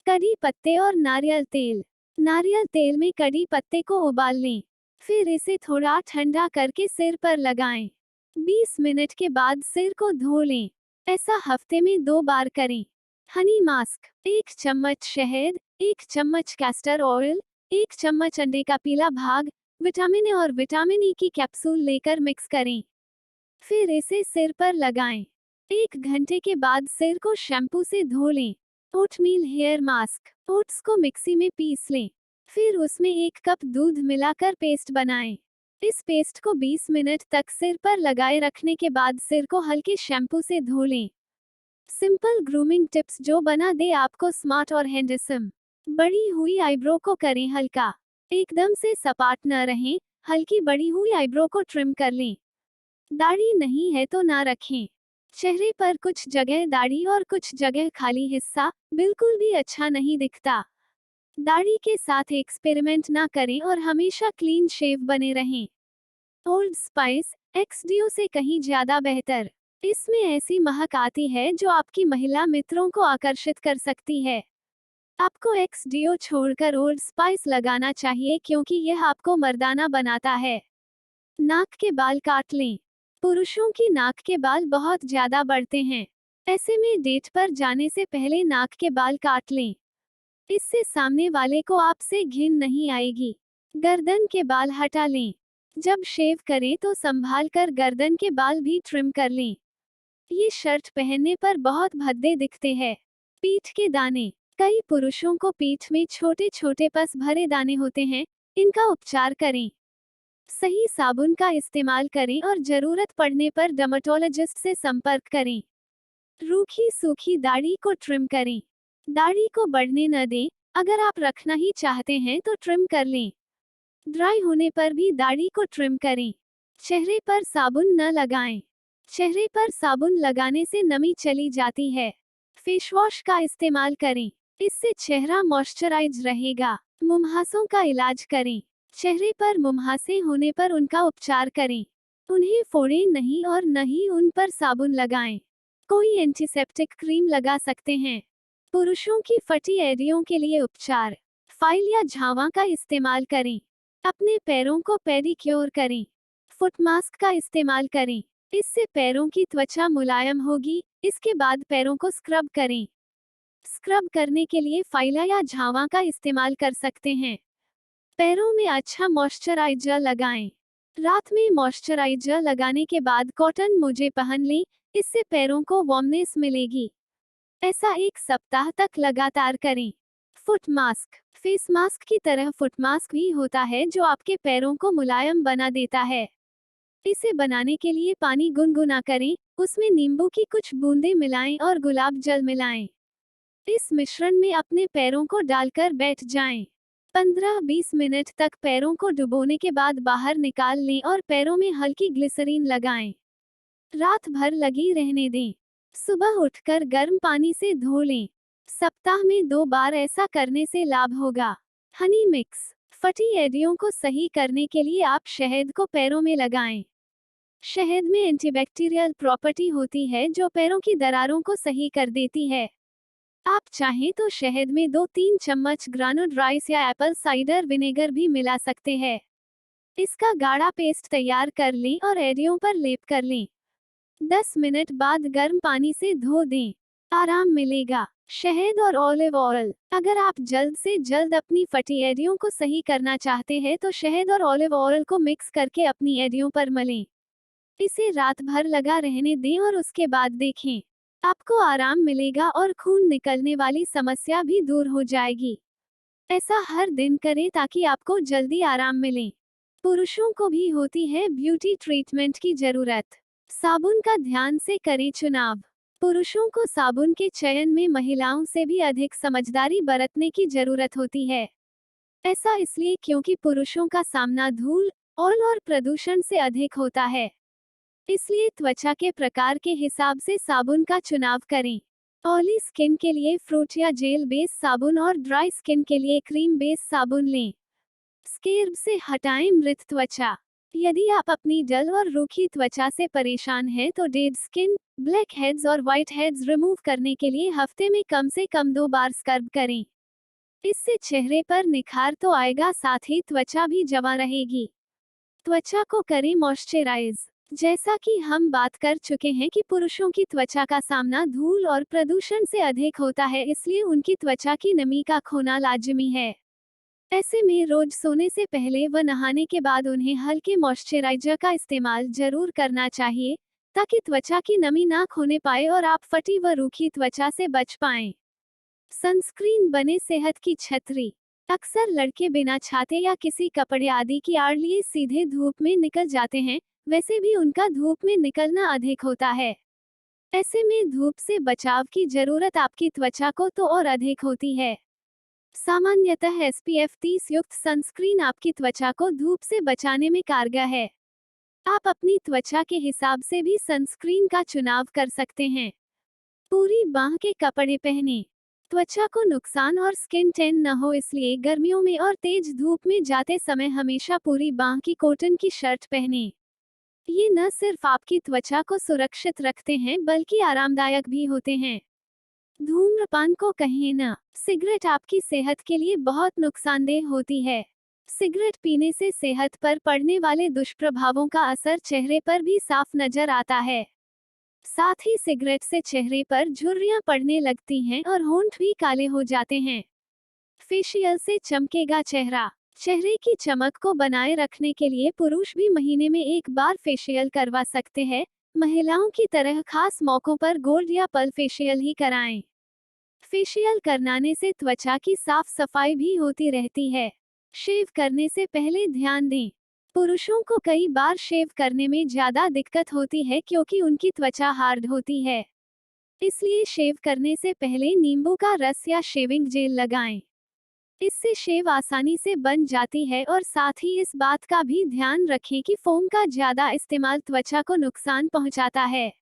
कड़ी पत्ते और नारियल तेल, नारियल तेल में कड़ी पत्ते को उबाल लें। फिर इसे थोड़ा ठंडा करके सिर पर लगाएं। 20 मिनट के बाद सिर को धो लें। ऐसा हफ्ते में 2 बार करें। हनी मास्क, 1 चम्मच शहद, 1 चम्मच कैस्टर ऑयल, 1 चम्मच अंडे का पीला भाग, विटामिन ए और विटामिन ई की कैप्सूल लेकर मिक्स करें। फिर इसे सिर पर लगाएं। 1 घंटे के बाद सिर को शैम्पू से धो लें। Oatmeal hair mask. ओट्स को मिक्सी में पीस लें। फिर उसमें 1 कप दूध मिलाकर पेस्ट बनाएं। इस पेस्ट को 20 मिनट तक सिर पर लगाए रखने के बाद सिर को हल्के शैम्पू से धो लें। सिंपल ग्रूमिंग टिप्स जो बना दे आपको स्मार्ट और हैंडसम। बड़ी हुई आईब्रो को करें हल्का। एकदम से सपाट न रहें, हल्की बड़ी हुई आईब्रो को ट्रिम कर लें। दाढ़ी नहीं है तो ना रखें। चेहरे पर कुछ जगह दाढ़ी और कुछ जगह खाली हिस्सा बिल्कुल भी अच्छा नहीं दिखता। दाढ़ी के साथ एक्सपेरिमेंट ना करें और हमेशा क्लीन शेव बने रहें। ओल्ड स्पाइस एक्सडीओ से कहीं ज्यादा बेहतर। इसमें ऐसी महक आती है जो आपकी महिला मित्रों को आकर्षित कर सकती है। आपको एक्सडीओ छोड़कर ओल्ड स्पाइस लगाना चाहिए क्योंकि यह आपको मर्दाना बनाता है। नाक के बाल काट लें। पुरुषों की नाक के बाल बहुत ज्यादा बढ़ते हैं। ऐसे में डेट पर जाने से पहले नाक के बाल काट लें। इससे सामने वाले को आपसे घिन नहीं आएगी। गर्दन के बाल हटा लें। जब शेव करें तो संभाल कर गर्दन के बाल भी ट्रिम कर लें। ये शर्ट पहनने पर बहुत भद्दे दिखते हैं। पीठ के दाने। कई पुरुषों को पीठ में छोटे छोटे पस भरे दाने होते हैं, इनका उपचार करें। सही साबुन का इस्तेमाल करें और जरूरत पड़ने पर डर्मेटोलॉजिस्ट से संपर्क करें। रूखी सूखी दाढ़ी को ट्रिम करें। दाढ़ी को बढ़ने न दें, अगर आप रखना ही चाहते हैं तो ट्रिम कर लें। ड्राई होने पर भी दाढ़ी को ट्रिम करें। चेहरे पर साबुन न लगाएं। चेहरे पर साबुन लगाने से नमी चली जाती है। फेस वॉश का इस्तेमाल करें, इससे चेहरा मॉइस्चराइज रहेगा। मुंहासों का इलाज करें। चेहरे पर मुंहासे होने पर उनका उपचार करें। उन्हें फोड़ें नहीं और न ही उन पर साबुन लगाएं। कोई एंटीसेप्टिक क्रीम लगा सकते हैं। पुरुषों की फटी एड़ियों के लिए उपचार। फाइल या झावा का इस्तेमाल करें। अपने पैरों को पेडिक्योर करें। फुट मास्क का इस्तेमाल करें, इससे पैरों की त्वचा मुलायम होगी। इसके बाद पैरों को स्क्रब करें। स्क्रब करने के लिए फाइला या झावा का इस्तेमाल कर सकते हैं। पैरों में अच्छा मॉइस्चराइजर लगाएं। रात में मॉइस्चराइजर लगाने के बाद कॉटन मोजे पहन लें, इससे पैरों को वार्मनेस मिलेगी। ऐसा 1 सप्ताह तक लगातार करें। Foot mask. फेस मास्क की तरह फुट मास्क भी होता है जो आपके पैरों को मुलायम बना देता है। इसे बनाने के लिए पानी गुनगुना करें, उसमें नींबू की कुछ बूंदें मिलाएं और गुलाब जल मिलाएं। इस मिश्रण में अपने पैरों को डालकर बैठ जाएं। 15-20 मिनट तक पैरों को डुबोने के बाद बाहर निकाल लें और पैरों में हल्की ग्लिसरीन लगाएं। रात भर लगी रहने दें। सुबह उठकर गर्म पानी से धो लें। सप्ताह में 2 बार ऐसा करने से लाभ होगा। Honey mix. फटी एड़ियों को सही करने के लिए आप शहद को पैरों में लगाएं। शहद में एंटीबैक्टीरियल प्रॉपर्टी होती है जो पैरों की दरारों को सही कर देती है। आप चाहें तो शहद में 2-3 चम्मच ग्रानुड राइस या एप्पल साइडर विनेगर भी मिला सकते हैं। इसका गाढ़ा पेस्ट तैयार कर लें और एड़ियों पर लेप कर लें। 10 मिनट बाद गर्म पानी से धो दें। आराम मिलेगा। शहद और ऑलिव ऑयल। अगर आप जल्द से जल्द अपनी फटी एड़ियों को सही करना चाहते हैं तो शहद और ऑलिव ऑयल को मिक्स करके अपनी एड़ियों पर मलें। इसे रात भर लगा रहने दें और उसके बाद देखें। आपको आराम मिलेगा और खून निकलने वाली समस्या भी दूर हो जाएगी। ऐसा हर दिन करें ताकि आपको जल्दी आराम मिले। पुरुषों को भी होती है ब्यूटी ट्रीटमेंट की जरूरत। साबुन का ध्यान से करें चुनाव। पुरुषों को साबुन के चयन में महिलाओं से भी अधिक समझदारी बरतने की जरूरत होती है। ऐसा इसलिए क्योंकि पुरुषों का सामना धूल, ऑयल और प्रदूषण से अधिक होता है। इसलिए त्वचा के प्रकार के हिसाब से साबुन का चुनाव करें। ऑयली स्किन के लिए फ्रूट या जेल बेस साबुन और ड्राई स्किन के लिए क्रीम बेस साबुन लें। स्कैल्प से हटाएं मृत त्वचा। यदि आप अपनी डल और रूखी त्वचा से परेशान हैं तो डेड स्किन, ब्लैक हेड्स और व्हाइट हेड्स रिमूव करने के लिए हफ्ते में कम से कम 2 बार स्क्रब करें। इससे चेहरे पर निखार तो आएगा, साथ ही त्वचा भी जमा रहेगी। त्वचा को करें मॉइस्चराइज। जैसा कि हम बात कर चुके हैं कि पुरुषों की त्वचा का सामना धूल और प्रदूषण से अधिक होता है, इसलिए उनकी त्वचा की नमी का खोना लाजिमी है। ऐसे में रोज सोने से पहले व नहाने के बाद उन्हें हल्के मॉइस्चराइजर का इस्तेमाल जरूर करना चाहिए, ताकि त्वचा की नमी ना खोने पाए और आप फटी व रूखी त्वचा से बच पाएं। सनस्क्रीन बने सेहत की छतरी। अक्सर लड़के बिना छाते या किसी कपड़े आदि की आड़ लिए सीधे धूप में निकल जाते हैं, वैसे भी उनका धूप में निकलना अधिक होता है। ऐसे में धूप से बचाव की जरूरत आपकी त्वचा को तो और अधिक होती है। सामान्यतः SPF 30 युक्त सनस्क्रीन आपकी त्वचा को धूप से बचाने में कारगर है। आप अपनी त्वचा के हिसाब से भी सनस्क्रीन का चुनाव कर सकते हैं। पूरी बाह के कपड़े पहने। त्वचा को नुकसान और स्किन टैन न हो इसलिए गर्मियों में और तेज धूप में जाते समय हमेशा पूरी बाह की कॉटन की शर्ट पहने। ये न सिर्फ आपकी त्वचा को सुरक्षित रखते हैं बल्कि आरामदायक भी होते हैं। धूम्रपान को कहिए न। सिगरेट आपकी सेहत के लिए बहुत नुकसानदेह होती है। सिगरेट पीने से सेहत पर पड़ने वाले दुष्प्रभावों का असर चेहरे पर भी साफ नजर आता है। साथ ही सिगरेट से चेहरे पर झुर्रियां पड़ने लगती हैं और होंठ भी काले हो जाते हैं। फेशियल से चमकेगा चेहरा। चेहरे की चमक को बनाए रखने के लिए पुरुष भी महीने में एक बार फेशियल करवा सकते हैं। महिलाओं की तरह खास मौकों पर गोल्ड या पल फेशियल ही कराएं। फेशियल करवाने से त्वचा की साफ सफाई भी होती रहती है। शेव करने से पहले ध्यान दें। पुरुषों को कई बार शेव करने में ज्यादा दिक्कत होती है क्योंकि उनकी त्वचा हार्ड होती है। इसलिए शेव करने से पहले नींबू का रस या शेविंग जेल लगाएं। इससे शेव आसानी से बन जाती है और साथ ही इस बात का भी ध्यान रखें कि फोम का ज्यादा इस्तेमाल त्वचा को नुकसान पहुंचाता है।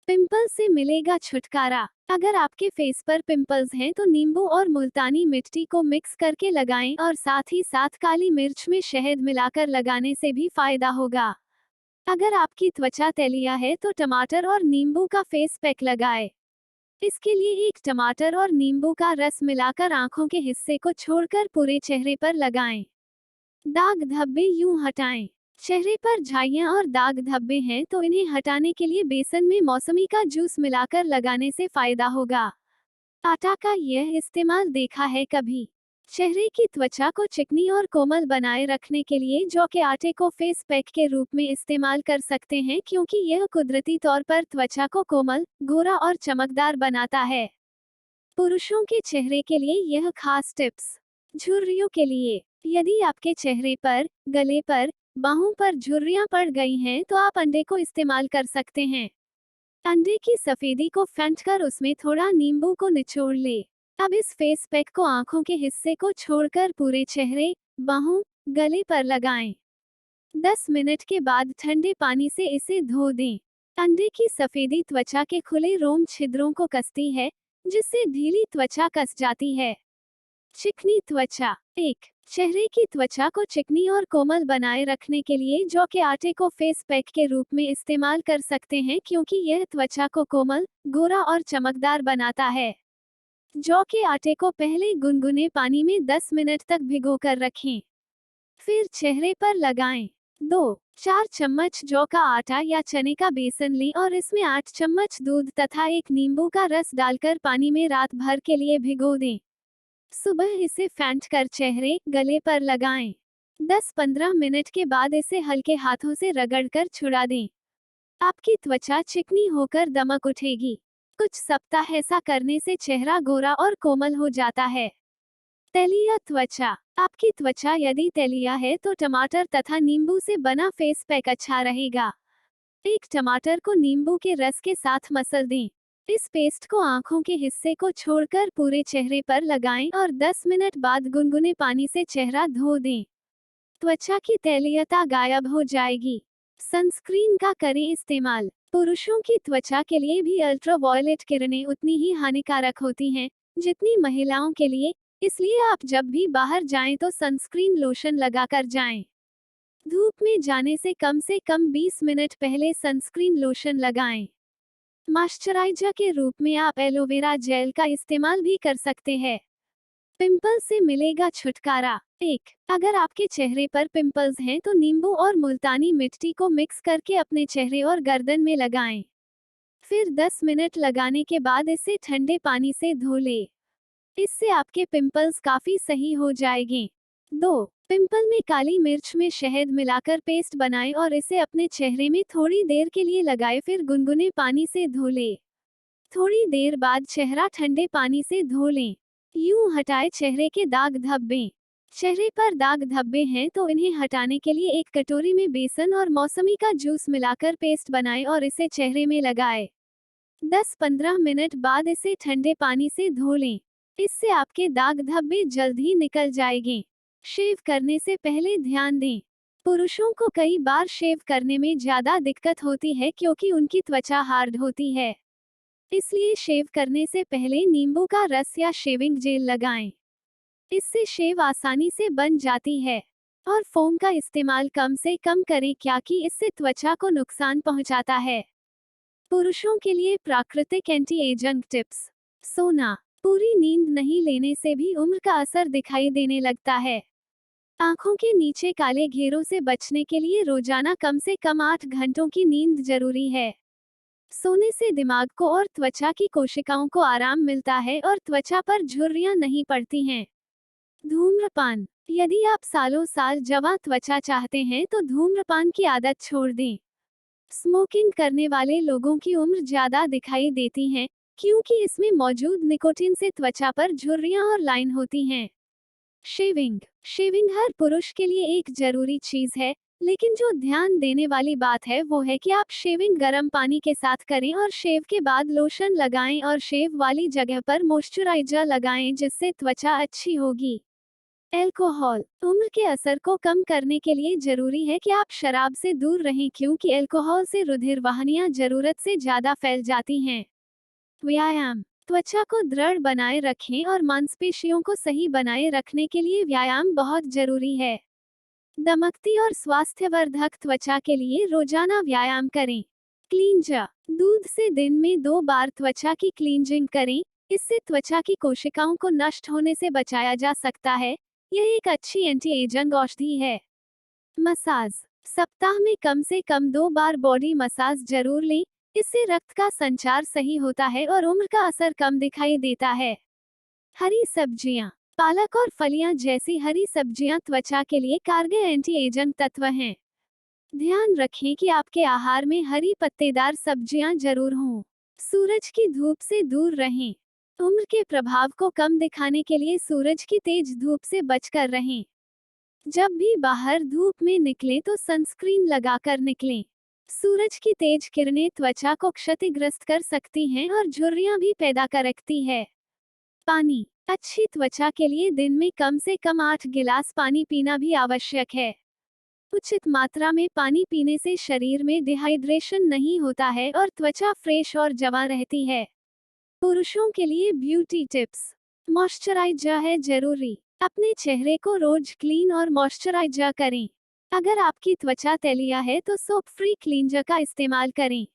पिंपल से मिलेगा छुटकारा। अगर आपके फेस पर पिंपल्स हैं तो नींबू और मुल्तानी मिट्टी को मिक्स करके लगाएं और साथ ही साथ काली मिर्च में शहद मिलाकर लगाने से भी फायदा होगा। अगर आपकी त्वचा तैलिया है तो टमाटर और नींबू का फेस पैक लगाएं। इसके लिए एक टमाटर और नींबू का रस मिलाकर आंखों के हिस्से को छोड़कर पूरे चेहरे पर लगाएं। दाग धब्बे यूं हटाएं। चेहरे पर झाइयां और दाग धब्बे हैं तो इन्हें हटाने के लिए बेसन में मौसमी का जूस मिलाकर लगाने से फायदा होगा। आटा का यह इस्तेमाल देखा है कभी? चेहरे की त्वचा को चिकनी और कोमल बनाए रखने के लिए जौ के आटे को फेस पैक के रूप में इस्तेमाल कर सकते हैं क्योंकि यह कुदरती तौर पर त्वचा को कोमल, गोरा और चमकदार बनाता है। पुरुषों के चेहरे के लिए यह खास टिप्स। झुर्रियों के लिए, यदि आपके चेहरे पर, गले पर, बाहों पर झुर्रियां पड़ गई हैं तो आप अंडे को इस्तेमाल कर सकते हैं। अंडे की सफेदी को फेंटकर उसमें थोड़ा नींबू को निचोड़ ले। अब इस फेस पैक को आंखों के हिस्से को छोड़कर पूरे चेहरे, बाहों, गले पर लगाएं। 10 मिनट के बाद ठंडे पानी से इसे धो दें। अंडे की सफेदी त्वचा के खुले रोम छिद्रों को कसती है, जिससे ढीली त्वचा कस जाती है। चिकनी त्वचा। 1. चेहरे की त्वचा को चिकनी और कोमल बनाए रखने के लिए जौ के आटे को फेस पैक के रूप में इस्तेमाल कर सकते हैं क्योंकि यह त्वचा को कोमल, गोरा और चमकदार बनाता है। जौ के आटे को पहले गुनगुने पानी में 10 मिनट तक भिगोकर रखें। फिर चेहरे पर लगाएं। 2-4 चम्मच जौ का आटा या चने का बेसन लें और इसमें 8 चम्मच दूध तथा एक नींबू का रस डालकर पानी में रात भर के लिए भिगो दें। सुबह इसे फेंटकर चेहरे, गले पर लगाएं। 10-15 मिनट के बाद इसे हल्के हाथों से रगड़कर छुड़ा दें। आपकी त्वचा चिकनी होकर दमक उठेगी। कुछ सप्ताह ऐसा करने से चेहरा गोरा और कोमल हो जाता है। तैलिया त्वचा। आपकी त्वचा यदि तैलिया है तो टमाटर तथा नींबू से बना फेस पैक अच्छा रहेगा। एक टमाटर को नींबू के रस के साथ मसल दें। इस पेस्ट को आंखों के हिस्से को छोड़कर पूरे चेहरे पर लगाएं और 10 मिनट बाद गुनगुने पानी से चेहरा धो दें। त्वचा की तैलीयता गायब हो जाएगी। सनस्क्रीन का करें इस्तेमाल। पुरुषों की त्वचा के लिए भी अल्ट्रावायलेट किरणें उतनी ही हानिकारक होती हैं जितनी महिलाओं के लिए, इसलिए आप जब भी बाहर जाएं तो सनस्क्रीन लोशन लगाकर जाएं। धूप में जाने से कम 20 मिनट पहले सनस्क्रीन लोशन लगाएं। मॉइस्चराइजर के रूप में आप एलोवेरा जेल का इस्तेमाल भी कर सकते हैं। पिंपल से मिलेगा छुटकारा। 1. अगर आपके चेहरे पर पिंपल्स हैं तो नींबू और मुल्तानी मिट्टी को मिक्स करके अपने चेहरे और गर्दन में लगाएं। फिर 10 मिनट लगाने के बाद इसे ठंडे पानी से धो लें। इससे आपके पिंपल्स काफी सही हो जाएंगे। 2. पिंपल में काली मिर्च में शहद मिलाकर पेस्ट बनाएं और इसे अपने चेहरे में थोड़ी देर के लिए लगाएं, फिर गुनगुने पानी से धो लें। थोड़ी देर बाद चेहरा ठंडे पानी से धो लें। यूं हटाएं चेहरे के दाग धब्बे। चेहरे पर दाग धब्बे हैं तो इन्हें हटाने के लिए एक कटोरी में बेसन और मौसमी का जूस मिलाकर पेस्ट बनाएं और इसे चेहरे में लगाएं। 10-15 मिनट बाद इसे ठंडे पानी से धो लें। इससे आपके दाग धब्बे जल्द ही निकल जाएंगे। शेव करने से पहले ध्यान दें। पुरुषों को कई बार शेव करने में ज्यादा दिक्कत होती है क्योंकि उनकी त्वचा हार्ड होती है। इसलिए शेव करने से पहले नींबू का रस या शेविंग जेल लगाएं। इससे शेव आसानी से बन जाती है। और फोम का इस्तेमाल कम से कम करें क्योंकि इससे त्वचा को नुकसान पहुंचाता है। पुरुषों के लिए प्राकृतिक एंटी एजिंग टिप्स। सोना। पूरी नींद नहीं लेने से भी उम्र का असर दिखाई देने लगता है। आंखों के नीचे काले घेरों से बचने के लिए रोजाना कम से कम 8 घंटों की नींद जरूरी है। सोने से दिमाग को और त्वचा की कोशिकाओं को आराम मिलता है और त्वचा पर झुर्रियां नहीं पड़ती हैं। धूम्रपान। यदि आप सालों साल जवां त्वचा चाहते हैं तो धूम्रपान की आदत छोड़ दें। स्मोकिंग करने वाले लोगों की उम्र ज्यादा दिखाई देती है क्योंकि इसमें मौजूद निकोटीन से त्वचा पर झुर्रियां और लाइन होती हैं। शेविंग। शेविंग हर पुरुष के लिए एक जरूरी चीज है, लेकिन जो ध्यान देने वाली बात है वो है कि आप शेविंग गर्म पानी के साथ करें और शेव के बाद लोशन लगाएं और शेव वाली जगह पर मॉइस्चराइजर लगाएं जिससे त्वचा अच्छी होगी। एल्कोहल। उम्र के असर को कम करने के लिए जरूरी है कि आप शराब से दूर रहें क्योंकि एल्कोहल से रुधिर वाहिनियां जरूरत से ज्यादा फैल जाती हैं। व्यायाम। त्वचा को दृढ़ बनाए रखें और मांसपेशियों को सही बनाए रखने के लिए व्यायाम बहुत जरूरी है। दमकती और स्वास्थ्यवर्धक त्वचा के लिए रोजाना व्यायाम करें। क्लींजर। दूध से दिन में 2 बार त्वचा की क्लींजिंग करें। इससे त्वचा की कोशिकाओं को नष्ट होने से बचाया जा सकता है। यह एक अच्छी एंटी एजिंग औषधि है। मसाज। सप्ताह में कम से कम 2 बार बॉडी मसाज जरूर लें। इससे रक्त का संचार सही होता है और उम्र का असर कम दिखाई देता है। हरी सब्जियां। पालक और फलियां जैसी हरी सब्जियां त्वचा के लिए कारगर एंटी एजिंग तत्व हैं। ध्यान रखें कि आपके आहार में हरी पत्तेदार सब्जियां जरूर हों। सूरज की धूप से दूर रहें। उम्र के प्रभाव को कम दिखाने के लिए सूरज की तेज धूप से बचकर रहें। जब भी बाहर धूप में निकलें तो सनस्क्रीन लगाकर निकलें। सूरज की तेज किरणें त्वचा को क्षतिग्रस्त कर सकती हैं और झुर्रियां भी पैदा कर सकती है। पानी। अच्छी त्वचा के लिए दिन में कम से कम 8 गिलास पानी पीना भी आवश्यक है। उचित मात्रा में पानी पीने से शरीर में डिहाइड्रेशन नहीं होता है और त्वचा फ्रेश और जवां रहती है। पुरुषों के लिए ब्यूटी टिप्स। मॉइस्चराइजर है जरूरी। अपने चेहरे को रोज क्लीन और मॉइस्चराइजर करें। अगर आपकी त्वचा तैलीय है तो सोप फ्री क्लींजर का इस्तेमाल करें।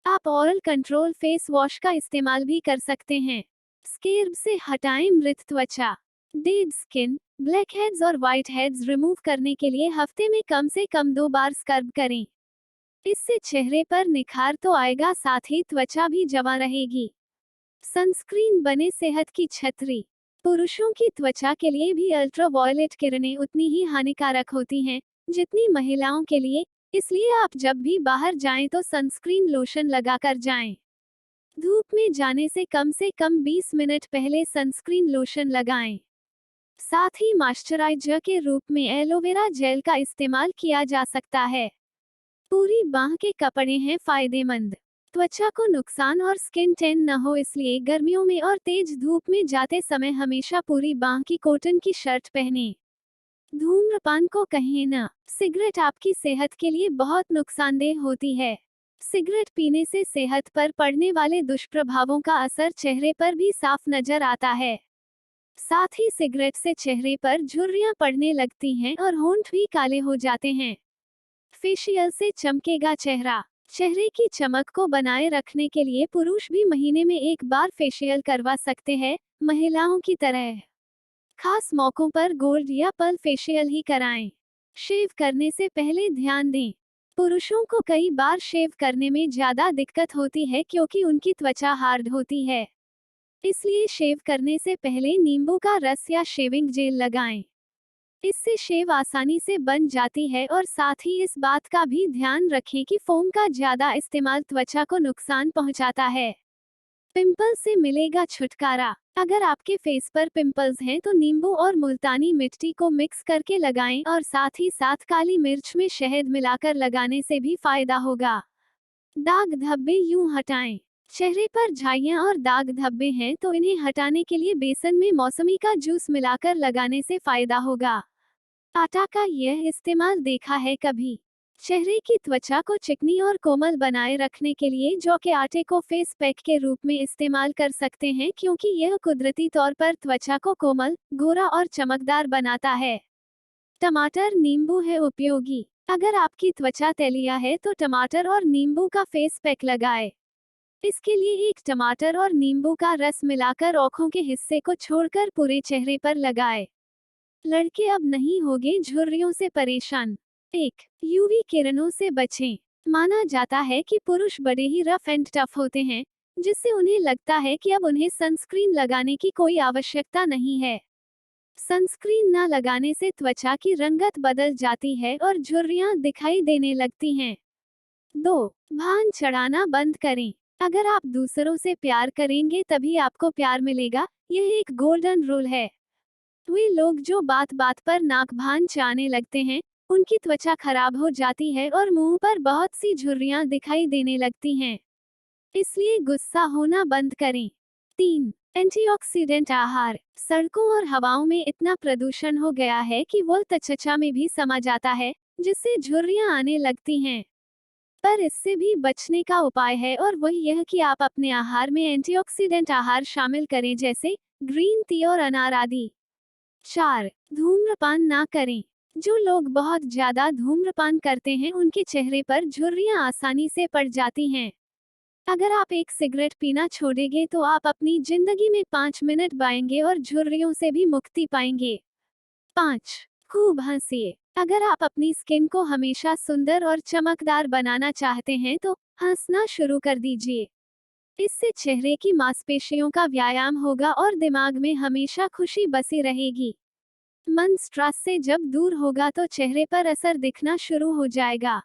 आप ऑयल कंट्रोल फेस वॉश का इस्तेमाल भी कर सकते हैं। स्कैल्प से हटाएं मृत त्वचा। डेड स्किन, ब्लैक हेड्स और व्हाइट हेड्स रिमूव करने के लिए हफ्ते में कम से कम 2 बार स्क्रब करें। इससे चेहरे पर निखार तो आएगा, साथ ही त्वचा भी जवां रहेगी। सनस्क्रीन बने सेहत की छतरी। पुरुषों की त्वचा के लिए भी अल्ट्रावायलेट किरणें उतनी ही हानिकारक होती हैं जितनी महिलाओं के लिए, इसलिए आप जब भी बाहर जाएं तो सनस्क्रीन लोशन लगाकर जाएं। धूप में जाने से कम 20 मिनट पहले सनस्क्रीन लोशन लगाएं। साथ ही मॉइस्चराइजर के रूप में एलोवेरा जेल का इस्तेमाल किया जा सकता है। पूरी बाह के कपड़े हैं फायदेमंद। त्वचा को नुकसान और स्किन टैन न हो, इसलिए गर्मियों में और तेज धूप में जाते समय हमेशा पूरी बाह की कॉटन की शर्ट पहनें। धूम्रपान को कहें न। सिगरेट आपकी सेहत के लिए बहुत नुकसानदेह होती है। सिगरेट पीने से सेहत पर पड़ने वाले दुष्प्रभावों का असर चेहरे पर भी साफ नजर आता है। साथ ही सिगरेट से चेहरे पर झुर्रियां पड़ने लगती हैं और होंठ भी काले हो जाते हैं। फेशियल से चमकेगा चेहरा। चेहरे की चमक को बनाए रखने के लिए पुरुष भी महीने में 1 बार फेशियल करवा सकते हैं, महिलाओं की तरह। खास मौकों पर गोल्ड या पर्ल फेशियल ही कराएं। शेव करने से पहले ध्यान दें। पुरुषों को कई बार शेव करने में ज्यादा दिक्कत होती है क्योंकि उनकी त्वचा हार्ड होती है। इसलिए शेव करने से पहले नींबू का रस या शेविंग जेल लगाएं। इससे शेव आसानी से बन जाती है और साथ ही इस बात का भी ध्यान रखें कि फोम का ज्यादा इस्तेमाल त्वचा को नुकसान पहुंचाता है। पिंपल से मिलेगा छुटकारा। अगर आपके फेस पर पिंपल्स हैं तो नींबू और मुल्तानी मिट्टी को मिक्स करके लगाएं और साथ ही साथ काली मिर्च में शहद मिलाकर लगाने से भी फायदा होगा। दाग धब्बे यूं हटाएं। चेहरे पर झाइयां और दाग धब्बे हैं तो इन्हें हटाने के लिए बेसन में मौसमी का जूस मिलाकर लगाने से फायदा होगा। आटा का यह इस्तेमाल देखा है कभी? चेहरे की त्वचा को चिकनी और कोमल बनाए रखने के लिए जौ के आटे को फेस पैक के रूप में इस्तेमाल कर सकते हैं क्योंकि यह कुदरती तौर पर त्वचा को कोमल, गोरा और चमकदार बनाता है। टमाटर नींबू है उपयोगी। अगर आपकी त्वचा तैलिया है तो टमाटर और नींबू का फेस पैक लगाएं। इसके लिए एक टमाटर और नींबू का रस मिलाकर आंखों के हिस्से को छोड़कर पूरे चेहरे पर लगाएं। लड़के अब नहीं होंगे झुर्रियों से परेशान। 1. यूवी किरणों से बचें। माना जाता है कि पुरुष बड़े ही रफ एंड टफ होते हैं, जिससे उन्हें लगता है कि अब उन्हें सनस्क्रीन लगाने की कोई आवश्यकता नहीं है। सनस्क्रीन न लगाने से त्वचा की रंगत बदल जाती है और झुर्रियां दिखाई देने लगती हैं। 2. भान चढ़ाना बंद करें। अगर आप दूसरों से प्यार करेंगे तभी आपको प्यार मिलेगा, यह एक गोल्डन रूल है। वे लोग जो बात बात पर नाक भान चाहने लगते हैं, उनकी त्वचा खराब हो जाती है और मुंह पर बहुत सी झुर्रियां दिखाई देने लगती हैं। इसलिए गुस्सा होना बंद करें। 3. एंटीऑक्सीडेंट आहार। सड़कों और हवाओं में इतना प्रदूषण हो गया है कि वो त्वचा में भी समा जाता है, जिससे झुर्रियां आने लगती हैं। पर इससे भी बचने का उपाय है और वह यह कि आप अपने आहार में एंटीऑक्सीडेंट आहार शामिल करें जैसे ग्रीन टी और अनार आदि। 4. धूम्रपान ना करें। जो लोग बहुत ज्यादा धूम्रपान करते हैं उनके चेहरे पर झुर्रियां आसानी से पड़ जाती हैं। अगर आप एक सिगरेट पीना छोड़ेंगे तो आप अपनी जिंदगी में 5 मिनट बाएंगे और झुर्रियों से भी मुक्ति पाएंगे। 5. खूब हंसिए। अगर आप अपनी स्किन को हमेशा सुंदर और चमकदार बनाना चाहते हैं तो हंसना शुरू कर दीजिए। इससे चेहरे की मांसपेशियों का व्यायाम होगा और दिमाग में हमेशा खुशी बसी रहेगी। मन स्ट्रेस से जब दूर होगा तो चेहरे पर असर दिखना शुरू हो जाएगा।